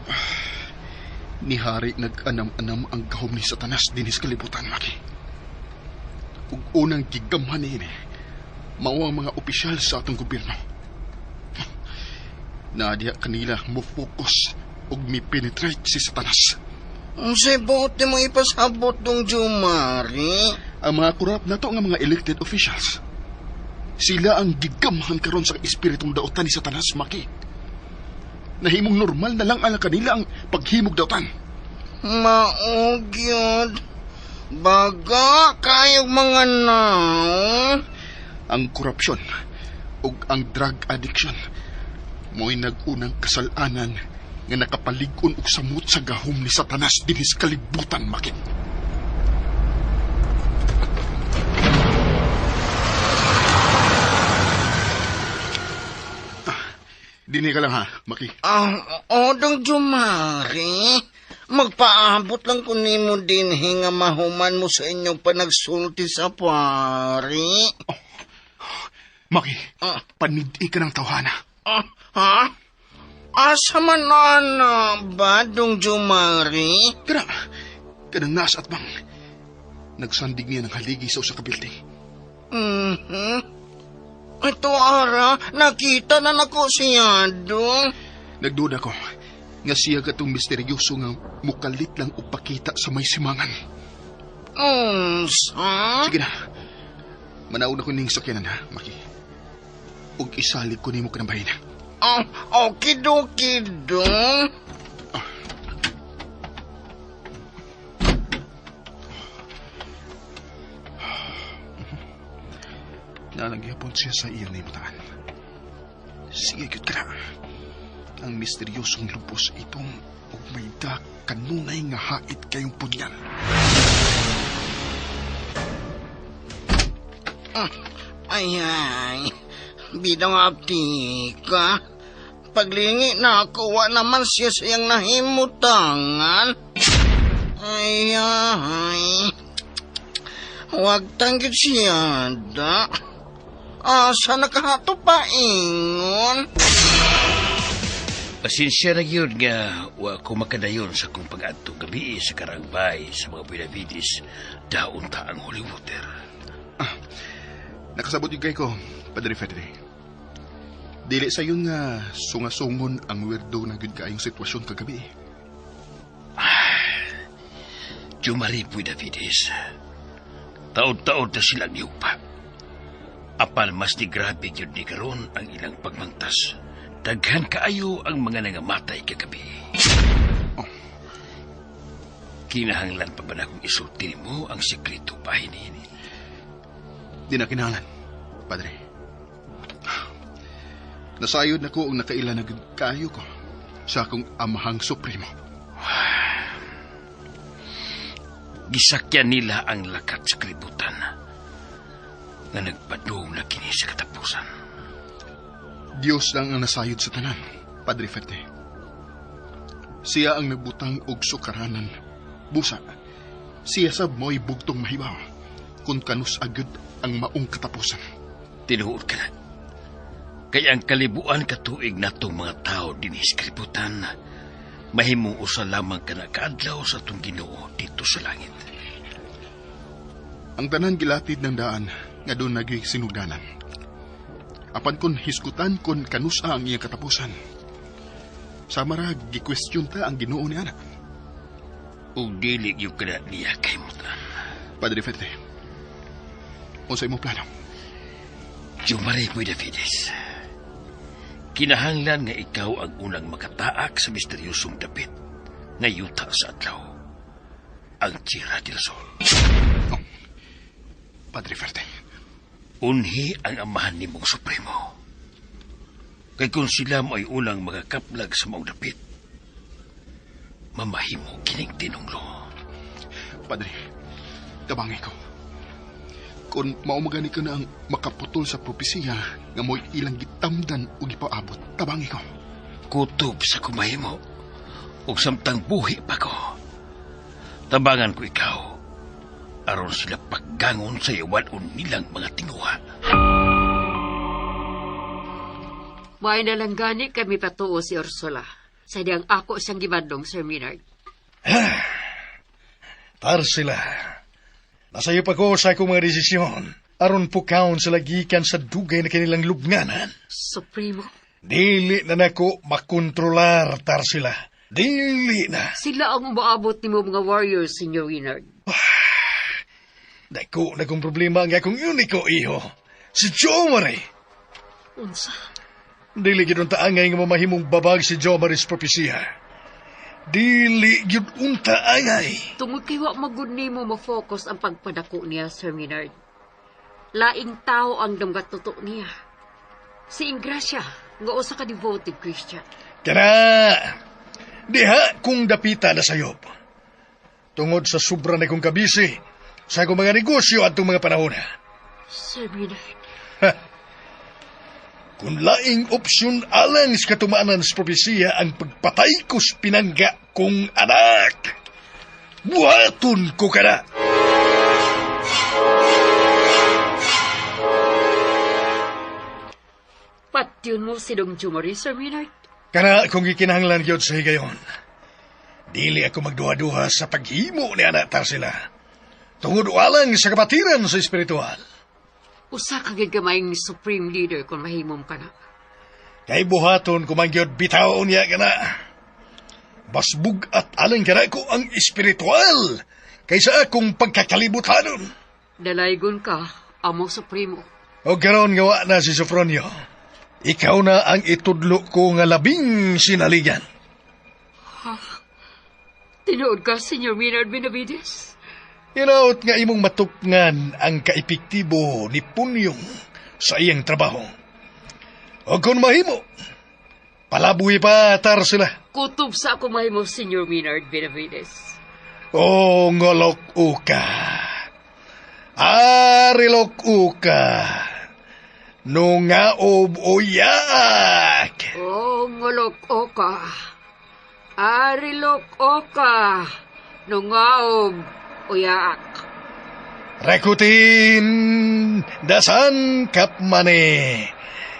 Ni Hari nag-anam-anam ang gahom ni Satanas dinis kalibutan, Maki. Ug unang gigamhan niini, mao ang mga opisyal sa atong gobyerno. Nadia kanila mo focus ug mi-penetrate si Satanas. Unsay buot ni mo ipasabot dong Jumari? Ang mga kurap na to nga mga elected officials. Sila ang gigamhan karon sa espiritong daotan ni Satanas, Maki. Nahimong normal na lang ala kanila ang paghimog daotan. Maog yun. Baga kayong mga naon. Ang korupsyon ug ang drug addiction mo'y nag-unang kasalanan nga nakapalig-on og samot sa gahom ni Satanas dinis kalibutan, Maki. Dini ka lang ha, Maki. Odong Jumari, magpaabot lang ko nimo din nga mahuman mo sa inyong panagsulti sa pari. Maki, panidi ka ng tawhana. Ha? Asa man na ba, dong Jumari? Kanang nasa at bang nagsandig niya ng haligi sa usa ka building. Ito ara, nakita na nako siya, dong. Nagduda ko nga siya katong misteryoso nga mukalit lang upakita sa may simangan. Sige na, manauna ko ning sakyanan ha, Maki. Ug isalig ko nimo kanang bahin. Okidoki, dong. Nalangyapon siya sa iyang limutaan. Sige, yun ka na. Ang misteryosong lubos itong ug may kanunay nga hait kayong punyan. Ay, bidang aptika. Paglingi na ako, wa naman siya siyang nahimutangan. Ay, huwag tanggit siya, da. Asa nakahato pa ingon? Pasensya na yun nga wa ko makadayon sa kong pag-adto gabi sa karangbay sa mga Benavides daon ta ang holy water. Nakasabot yung kay ko, Padre Fede. Dili sa yun nga sungasungon ang weirdo na gud kaayong sitwasyon kagabi. Jumari Benavides. Taod-taod na silang niupa. Apan mas di grabe yun ni karon ang ilang pagmangtas. Daghan kaayo ang mga nangamatay kagabi. Kinahanglan pa ba na kung isulti mo ang sekreto bahin ini? Di na kinahanglan, Padre. Nasayod na ko ang nakaila na kaayo ko sa akong amahang supremo. Gisakyan nila ang lakat sa kalibutan na nagpadung na kini sa katapusan. Diyos lang ang nasayod sa tanan, Padre Fede. Siya ang nagbutang og sukaranan. Busa, siya sab mo'y bugtong mahibaw kung kanus agad ang maong katapusan. Tinuod ka na. Kaya ang kalibuan katuig na itong mga tao din sa kalibutan, mahimong usa lamang ka na kaadlaw sa itong Ginoo dito sa langit. Ang tanan gilatid ng daan nga doon naging sinugdanan. Apan kon hiskutan kon kanusa ang iyang katapusan. Sa marag, gi-question ta ang Ginoo ni anak. O dili yung kada niya kay mutan. Padre Fete, unsay mo plano? Jumari po, Davides. Kinahanglan nga ikaw ang unang makataak sa misteryosong dapit nga yuta sa adlaw. Ang Tierra del Sol. Oh. Padre Fete. Unhi ang amahan ni mong Supremo. Kay kung sila mo ay unang magakaplag sa maong dapit, mamahimo kining tinunglo. Padre, tabangi ko. Kung maumagani ka na ang makaputol sa propesiya nga mo'y ilang gitamdan o gipaabot, tabangi ko. Kutob sa kumahimo o samtang buhi pa ko. Tabangan ko ikaw aron sila paggangon sa iwan o nilang mga tinguha. May nalanggani kami patuo si Ursula. Sa diyang ako siyang gibadong, Sir Maynard. Tarsila, nasayo pa ko sa akong mga desisyon. Aron po kaon sila gikan sa dugay na kanilang lubnganan. Supremo. Dili na nako makontrolar, Tarsila. Dili na. Sila ang umaabot ni mo mga warriors, Sr. Maynard. Dako na kong problema ang akong uniko, iho. Si Jomari. Unsa? Dili gyud unta angay nga mamahimong babag si Jomaris propesiya. Dili gyud unta angay. Tungod kay wa magud nimo mo-focus ang pagpadako niya, Sir Maynard. Laing tao ang damgat tuto niya. Si Ingracia, nga usa ka devoted Christian. Kana, diha kung dapita na sayop. Tungod sa sobra na kong kabisi, sa akong mga negosyo at mga panahon. Sir Maynard. Kung laing opsyon alang sa katumaanan sa propesiya ang pagpatay ko sa pinangga kong anak, buhaton ko ka na. Patyon mo si Dong Jumari, Sir Maynard. Kana kung ikinahanglan yun sa higayon. Dili ako magduha-duha sa paghimo ni anak Tarsila. Tungod alang sa kapatiran sa espiritual. Usa ka gigamayng supreme leader kung mahimom ka na. Kay buhaton kumangyod bitaw niya ka na. Basbug at alang ka na ko ang espiritual kaysa akong pagkakalibutanon. Dalaygon ka, amo supremo. O karon gawa na si Sofronio. Ikaw na ang itudlo ko nga labing sinaligan. Ha? Tinuod ka, Sr. Maynard Benavides? Inaot nga imong matukngan ang kaepektibo ni Punyong sa iyang trabaho. O kung mahimo, palabuhi pa, Tarsila. Kutob sa ako mahimo, Sr. Maynard Benavides. O ngolok uka. Arilok uka. Nungaob uyak. O ngolok uka. Arilok uka. Nungaob uyak. Rekutin dasan kapmane.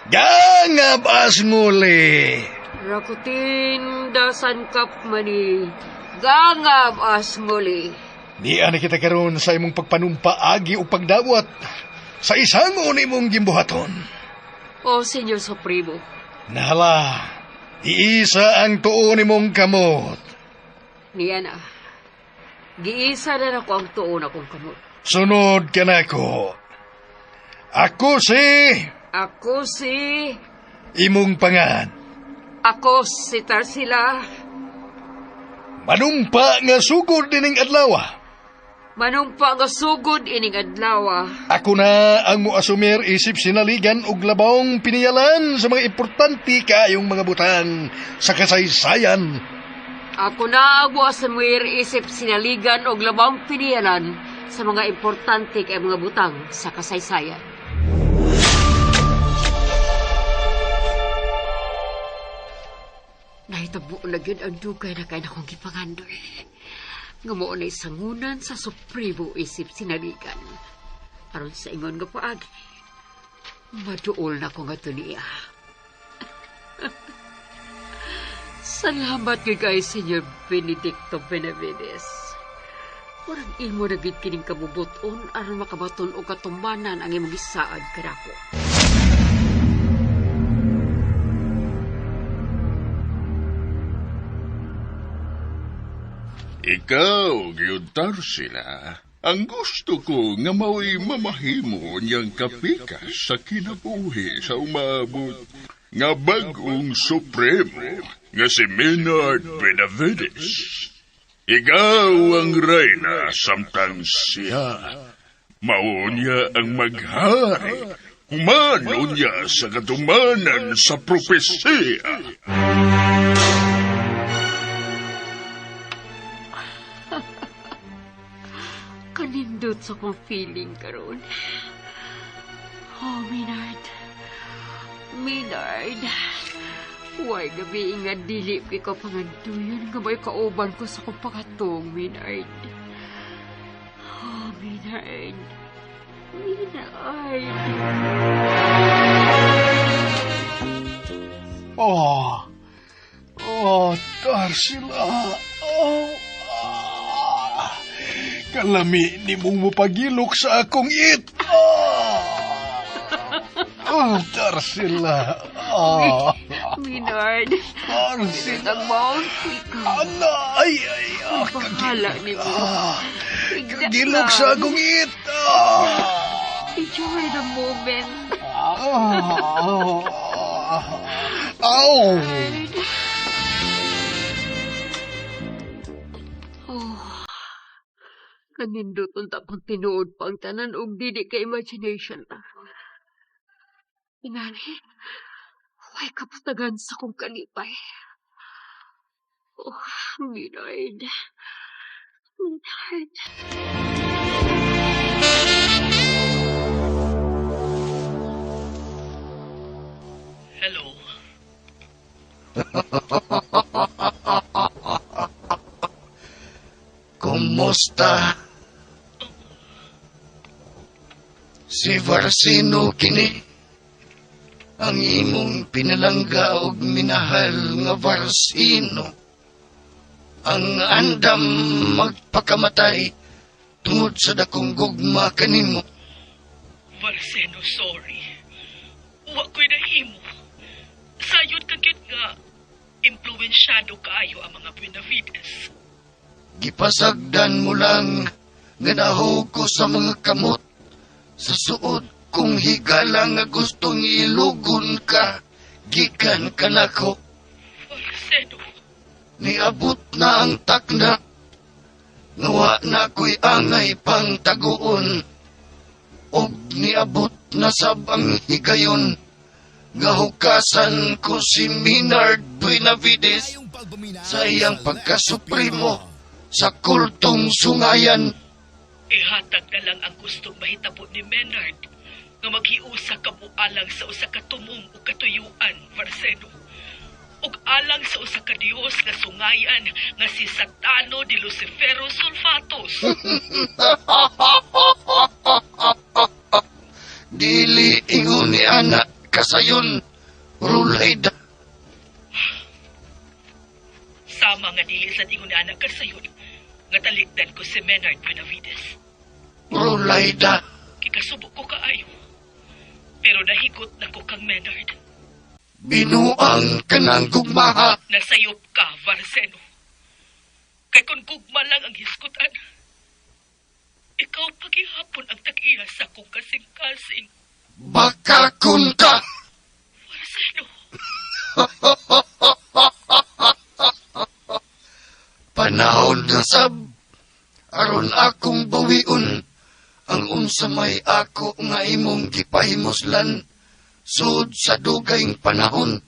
Gangab asnguli. Rakutin dasan kapmani. Gangab asnguli. Di ani kita karon sa imong pagpanumpaagi o pagdawat sa isang unimong gimbuhaton. O, Senyor Supremo. Nahala, iisa ang tuon nimong kamot. Niya na. Giisa na ako ang tuon akong kamot. Sunod ka na ko. Ako si imong pangan. Ako si Tarsila. Manumpa nga sugod dining adlaw. Manumpa nga sugod ining adlaw. Ako na ang muasumir isip sinaligan og labawng piniyalan sa mga importante kaayong mga butang sa kasaysayan. Ako na ang muasumir isip sinaligan og labawng piniyalan sa mga importante kaayong mga butang sa kasaysayan. Nahitabo na yun ang dugay na kaya na kong gipangandoy. Nga mo na isangunan sa Supremo isip sinaligan. Aron sa ingon nga paagi, maduol na ko nga ito niya. Salamat kay Senyor Benedicto Benavides. Warang imo na gid kining kabubuton aron makabaton o katumbanan ang imong gisaad kadako. Ikaw, gyudtar sila. Ang gusto ko nga mao'y mamahimo niyang kapikas sa kinabuhi sa umabot nga bagong supremo nga si Maynard Benavides. Ikaw ang reyna samtang siya. Mao niya ang maghari. Humano niya sa katumanan sa propesiya. Kanindot sa kong feeling karon. Oh, Maynard. Maynard. Huwag gabi nga dili ko panganduyan nga may kauban ko sa kong pakatong, Maynard. Oh, Maynard. Maynard. Tarsila. Kalami ni mong mapagilok sa akong it. Tarsila. Maynard. Tarsila. Ang bounty ko. Ay. Bahala ni mo. Kagilok sa akong it. Enjoy the moment. Ow! Kanindot ang tapang tinuod pang tanan og dili ka imagination na. Ingani, huwag kaputagan sa kong kalipay. Oh, Maynard. Maynard. Hello. Kumusta? Si Varsino kini ang imong pinalangga og minahal nga Varsino. Ang andam magpakamatay tungod sa dakong gugma kanimo. Varseno, sorry. Wa ko'y nahimo. Sayod ka gyud nga impluwensyado kaayo ang mga Benavides. Gipasagdan mo lang nga nahog ko sa mga kamot sa suod kung higala nga gustong ilugon ka gikan kanako. Varseno. Niabot na ang takna ngawa na ko'y angay pang taguon og niabot na sabang higayon nga hukasan ko si Maynard Benavides sa iyang pagkasupremo sa kultong sungayan. Ihatag na lang ang gustong mahitabo ni Maynard nga maghiusa ka mo alang sa usa ka tumong o katuyuan, Varseno. Ug alang sa usa ka Dios nga sungayan nga si Satano de Lucifero Sulfatos. Dili ingon ni anak kasayon, Rulaida. Sama nga dili sa ingon ni anak kasayon nga talikdan ko si Maynard Benavides. Rulaida. Kikasubok ko kaayo. Pero nahigot na ko kang Maynard. Binuang kanang gugmaha. Nasayop ka, Varseno. Kay kung gugma lang ang hiskutan, ikaw pagihapon ang tag-iya sa kong kasing-kasing. Bakakon ka! Varseno. Panahon na sab, aron akong bawiun ang unsa may ako nga imong gipahimoslan sud sa dugayng panahon.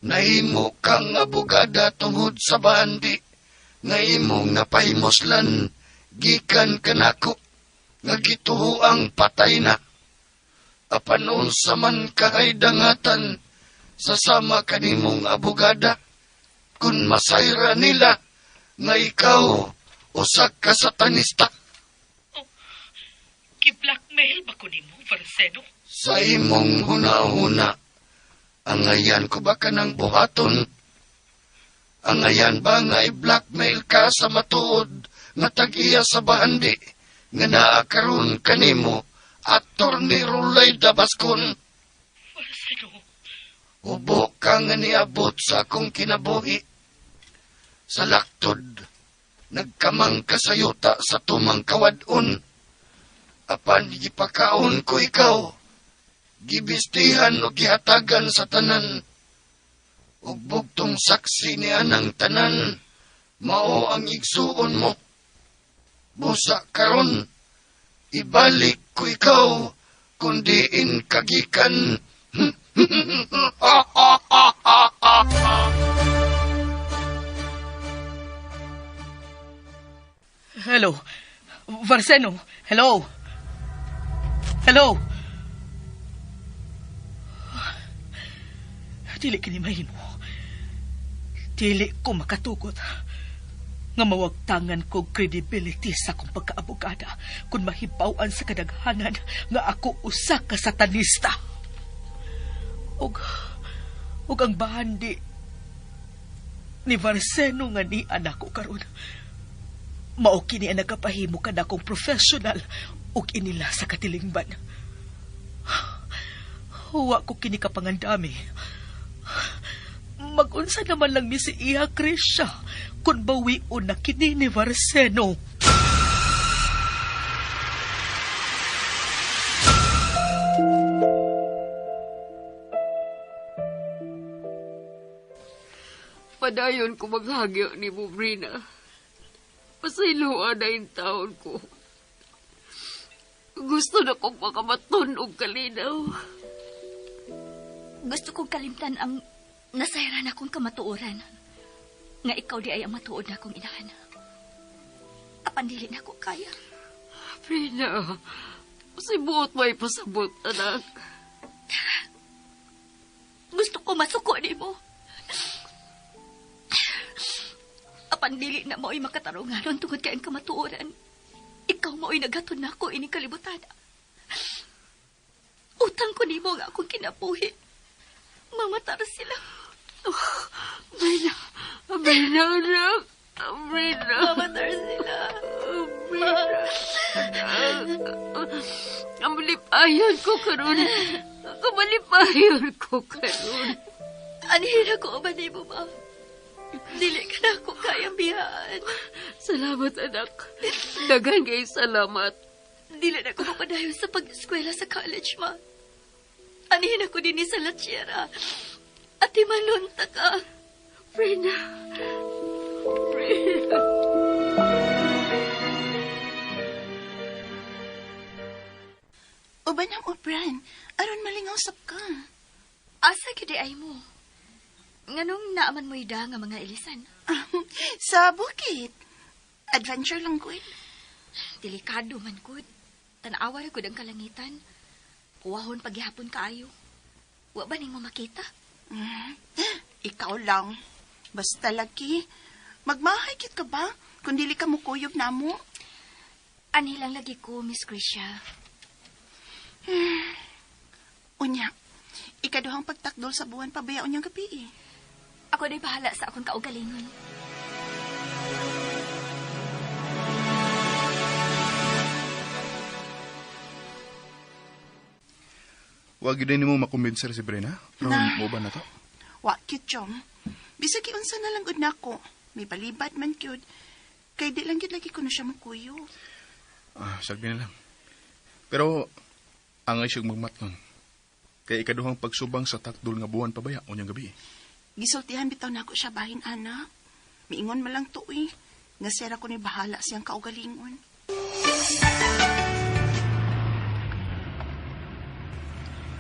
Nahimo kang abogada tungod sa bandi nga imong napahimoslan gikan kanako nga gituhoang patay na. Apan unsa man kahay dangatan sa sama kanimong abogada kun masayra nila nga ikaw usa ka satanista. Ki-blackmail ba ko nimo, Varseno? Sa imong huna-huna, angayan ko ba ka ng buhaton? Angayan ba nga i-blackmail ka sa matuod nga tag-iya sa bandi nga naakaroon kanimo at Atty. Rulaida Bascon? Varseno. Ubo ka nga niabot sa akong kinabuhi. sa laktod. Nagkamang kasayuta sa tumang kawadon. Apan gipakaon ko ikaw. Gibistihan o gihatagan sa tanan. Ug bugtong saksi ni anang tanan. Mao ang igsuon mo. Busa karon, ibalik ko ikaw, kundiin kagikan. Hello? Varseno? Hello? Hello? Dili kini mahimo. Dili ko makatugot. Nga mawagtangan ko credibility sa akong pagkaabogada kung mahibawan sa kadaghanan nga ako usa ka satanista. Og ang bahandi ni Varseno nga ni anak ko karon. Mao kini ang nagapahimo kada akong professional ug inila sa katilingban. Huwa ko kini kapangandami. Mag-unsa naman lang mi si Iha Krisya kung bawion na kini ni Varseno. Padayon ko maghagyo ni Bubrina. Pasayloan na yung taon ko. Gusto na kong makamaton og kalinaw. Gusto kong kalimtan ang nasayran akong kamatuoran. Nga ikaw di ay ang matuod na akong inahan. Apan dili na ako kaya. Brina, sibuot may pasabot, anak. Gusto ko masuko ni mo. Apan dili na mo'y makatarunganon tungod kayong kamatuoran. Ikaw mo'y nagaton na ako ining kalibutan. Utang ko ni mo nga akong kinabuhi. Mamatar sila. Oh, Brina, anak. Brina. Mamatar sila. Brina. Ang malipayon ko karon. Anihin ako ba ni mo, ma? Dili ka na ako kayang biyaan. Salamat, anak. Dagan kay salamat. Dili na ako mapadayon sa pag-eskwela sa college, ma. Anihin ako din sa Lachera. At imanunta ka. Brenda. Brenda. Uban ang Bran. Aron malingaw sap ka. Asa gidi ay mo? Nganong naaman mo ida nga mga ilisan? Sa bukid. Adventure lang, Gwen. Delikado man, Gud. Tanawa na gud ang kalangitan. Puwahon paghihapon kaayo. Wa ba ning mo makita? Ikaw lang. Basta lagi. Magmahay kit ka ba? Kung dili ka mukuyob na mo. Ani lang lagi ko, Miss Grisha. Unya, ikaduhang pagtakdol sa buwan pabayaon niyang gabi eh. Ako na'y bahala sa akong kaugalingon. Wag din mo makumbinser si Brena? From mo ba na to? Wakit, Chom. Bisag iunsa na lang gud nako. May balibat man gyud. Kay di lang gyud lagi ko na siya makuyo. Sagdi na lang. Pero, angay siyang magmatnon. Kay ikaduhang pagsubang sa takdol nga buwan pabaya unyang gabi. Gisultihan bitaw nako siya bahin, anak. Miingon man lang to eh. Nga sera ko ni bahala siyang kaugalingon.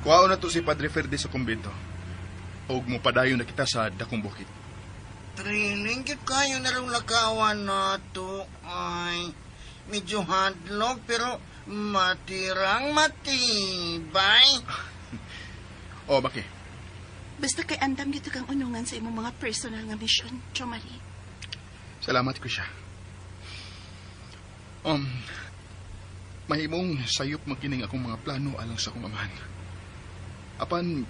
Kuwao na to si Padre Ferde sa kumbento. Huwag mo padayon na kita sa dakong bukid. Training kit kayo na rin lakawan na to. Ay, medyo hadlok pero matirang matibay. Baki. Basta kay andam dito kang unungan sa imong mga personal nga mission, Chomari. Salamat ko siya. Mahimong sayop magkining akong mga plano alang sa akong amahan. Apan,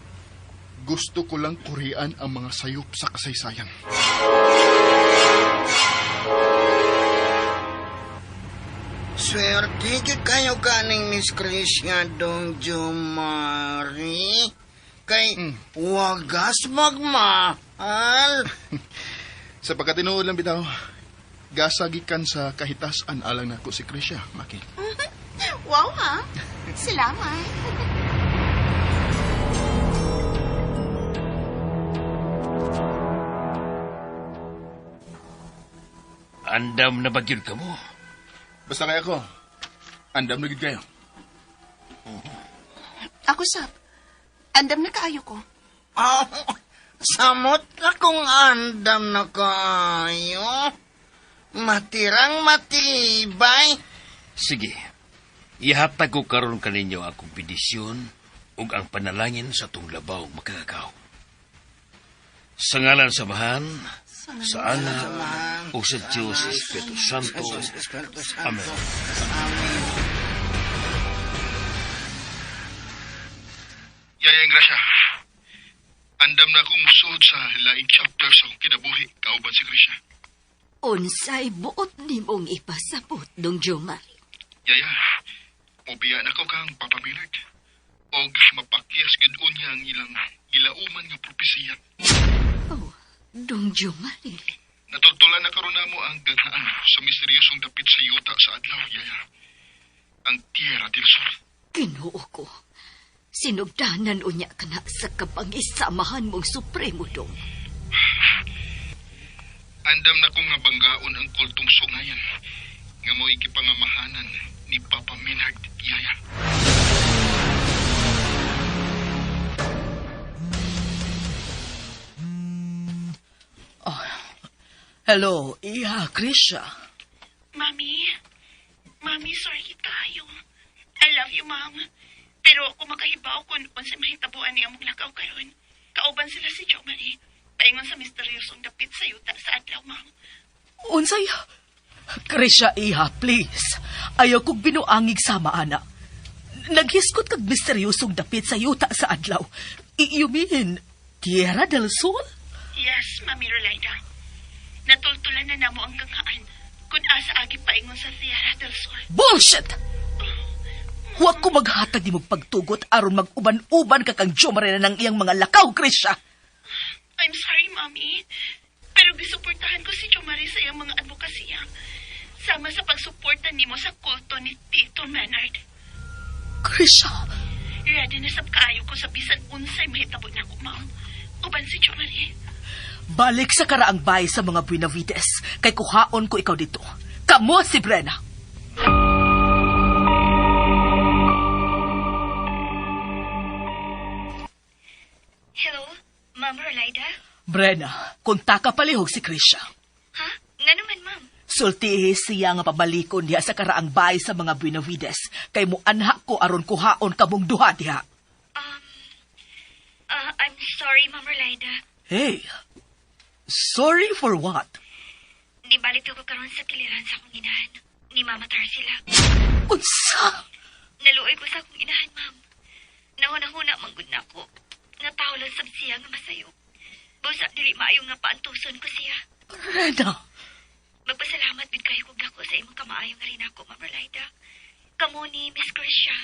gusto ko lang kurian ang mga sayop sa kasaysayan. Swerte kit kayo kaning Miss Krisha dong Jumari. Kay wagas magmahal. Sa pagkatinuod lang bitaw, gasagikan sa kahitasan alang nako si Krisha, Maki. Wow, ha? Salamat. Andam na bagyod ka mo. Basta kaya ko, andam na gid kayo. Ako, Sab. Andam na kaayo ko. Oh, samot na kung andam na kayo. Matirang matibay. Sige, ihatag ko karon kaninyo akong pedisyon ug ang panalangin sa tong labaw makakagaw. Sa ngalan sa Mahan, sa Anak, o sa Diyos Espiritu Santo. Amen. Yayang Grasya, andam na akong musod sa laing chapter sa akong kinabuhi, kauban si Krisha. Unsay buot nimong ipasabot, Dong Jomari. Yaya, mubiya na ko kang Papa Millard. Og mapakyas gid unya ang ilang gilauman nga propesiya. Oh, Dong Jomari. Natultulan na karon namo ang gaghaan sa misteryosong dapit sa yuta sa adlaw, Yaya. Ang Tierra del Sol. Ginoo ko. Sinugdanan unya ka na sa kapangisamahan mong supremo, Dong. Andam na kong nabanggaon ang kultong sungayan nga mo'y gipangamahanan ni Papa Millard, Yaya. Hello, Iha, Krisha. Mami, sorry tayo. I love you, Mom. Pero ako makahibaw kung sa mahitabuan niya mong lakaw karon. Kauban sila si Jo Marie. Paingon sa misteryosong dapit sa yuta sa adlaw, Mom. Unsay? Krisha, Iha, please. Ayaw kong binuangig sama, ana. Naghiskot kag misteryosong dapit sa yuta sa adlaw. You mean, Tierra del Sol? Yes, Mami Rolida. Natultulan na namo ang ganghaan kung asa agi paingon sa Tierra del Sol. Bullshit! Huwag ko maghatag di mong pagtugot aron mag-uban-uban ka kang Jomari na ng iyang mga lakaw, Krisha. I'm sorry, Mami. Pero gisuportahan ko si Jomari sa iyang mga advokasya. Sama sa pagsuporta nimo sa kulto ni Tito Menard. Krisha! Ready na sab kaayo ko sa bisan unsay mahitabo na ko, Ma'am. Uban si Jomari. Balik sa karaang bahay sa mga Buenavides. Kay kuhaon ko ikaw dito. Kamo si Brenna. Hello, Ma'am Rolida? Brenna, kunta ka palihog si Krisha. Ha? Nga naman, Ma'am. Sultihi siya nga pabalikon diha sa karaang bahay sa mga Buenavides. Kay mo anha ko aron kuhaon kamong duha diha. I'm sorry, Ma'am Rolida. Hey, sorry for what? Di balik ko karon sa kiliran sa akong inahan. Ni mamatar sila. Unsa? Naluoy ko sa akong inahan, Ma'am. Nahuna-huna manggod na ko. Natawlan sab siya nga masayo. Busa dili maayo nga paantuson ko siya. Rena. Magpasalamat bid kayo kog dako sa imong kamaayo nga rin ako, Ma'am Rolida. Kamo ni Miss Krisha.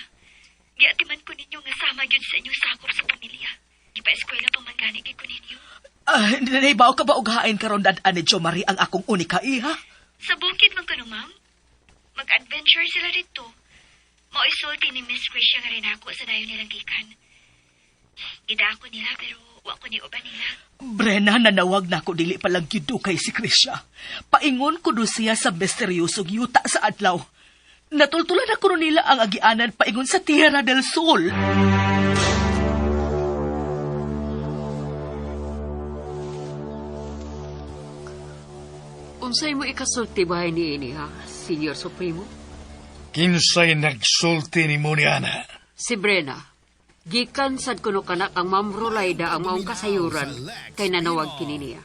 Giatiman ko ninyo nga sama gyud sa inyong sakop sa pamilya. Ipa-eskwela pa man gani gid ko ninyo. Naibaw ka ba og hain karon dad-an ni Jo Marie ang akong unika, Iha? Sa bukid man kuno, Ma'am. Mag-adventure sila dito. Mauisulti ni Miss Krisha nga rin ako sa dayon nilang gikan. Ida ako nila pero wa ko ni uban nila. Brenna, nanawag na ako dili palang gido kay si Krisha. Paingon ko do siya sa misteryosong yuta sa adlaw. Natultulan ako nila ang agianan paingon sa Tierra del Sol. Unsay mo ikasulti bahay ni ini, ha, Senior Supremo? Kinsay nagsulti ni mo ni Ana? Si Brenna. Gikan sad kuno kanak ang Ma'am Rolida ang maong kasayuran kay nanawag kini niya.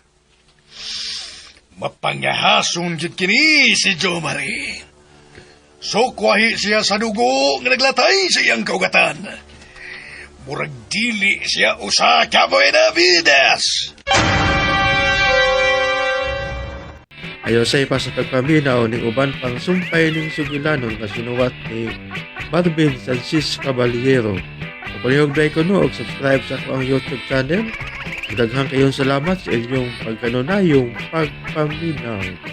Mapangahason jud kini si Jo Marie. Sukwahi siya sa dugo nga naglatay sa iyang kaugatan. Murag dili siya usa ka Buenavides. Ayo sa ipa sa pagpaminaw ning uban pang sumpay ning sugilanon nga sinuwat ni Marvin Sansis Caballero. Kung palihog na ikaw no, subscribe sa akong YouTube channel Daghang kayong salamat sa inyong pagkanunayong pagpaminaw.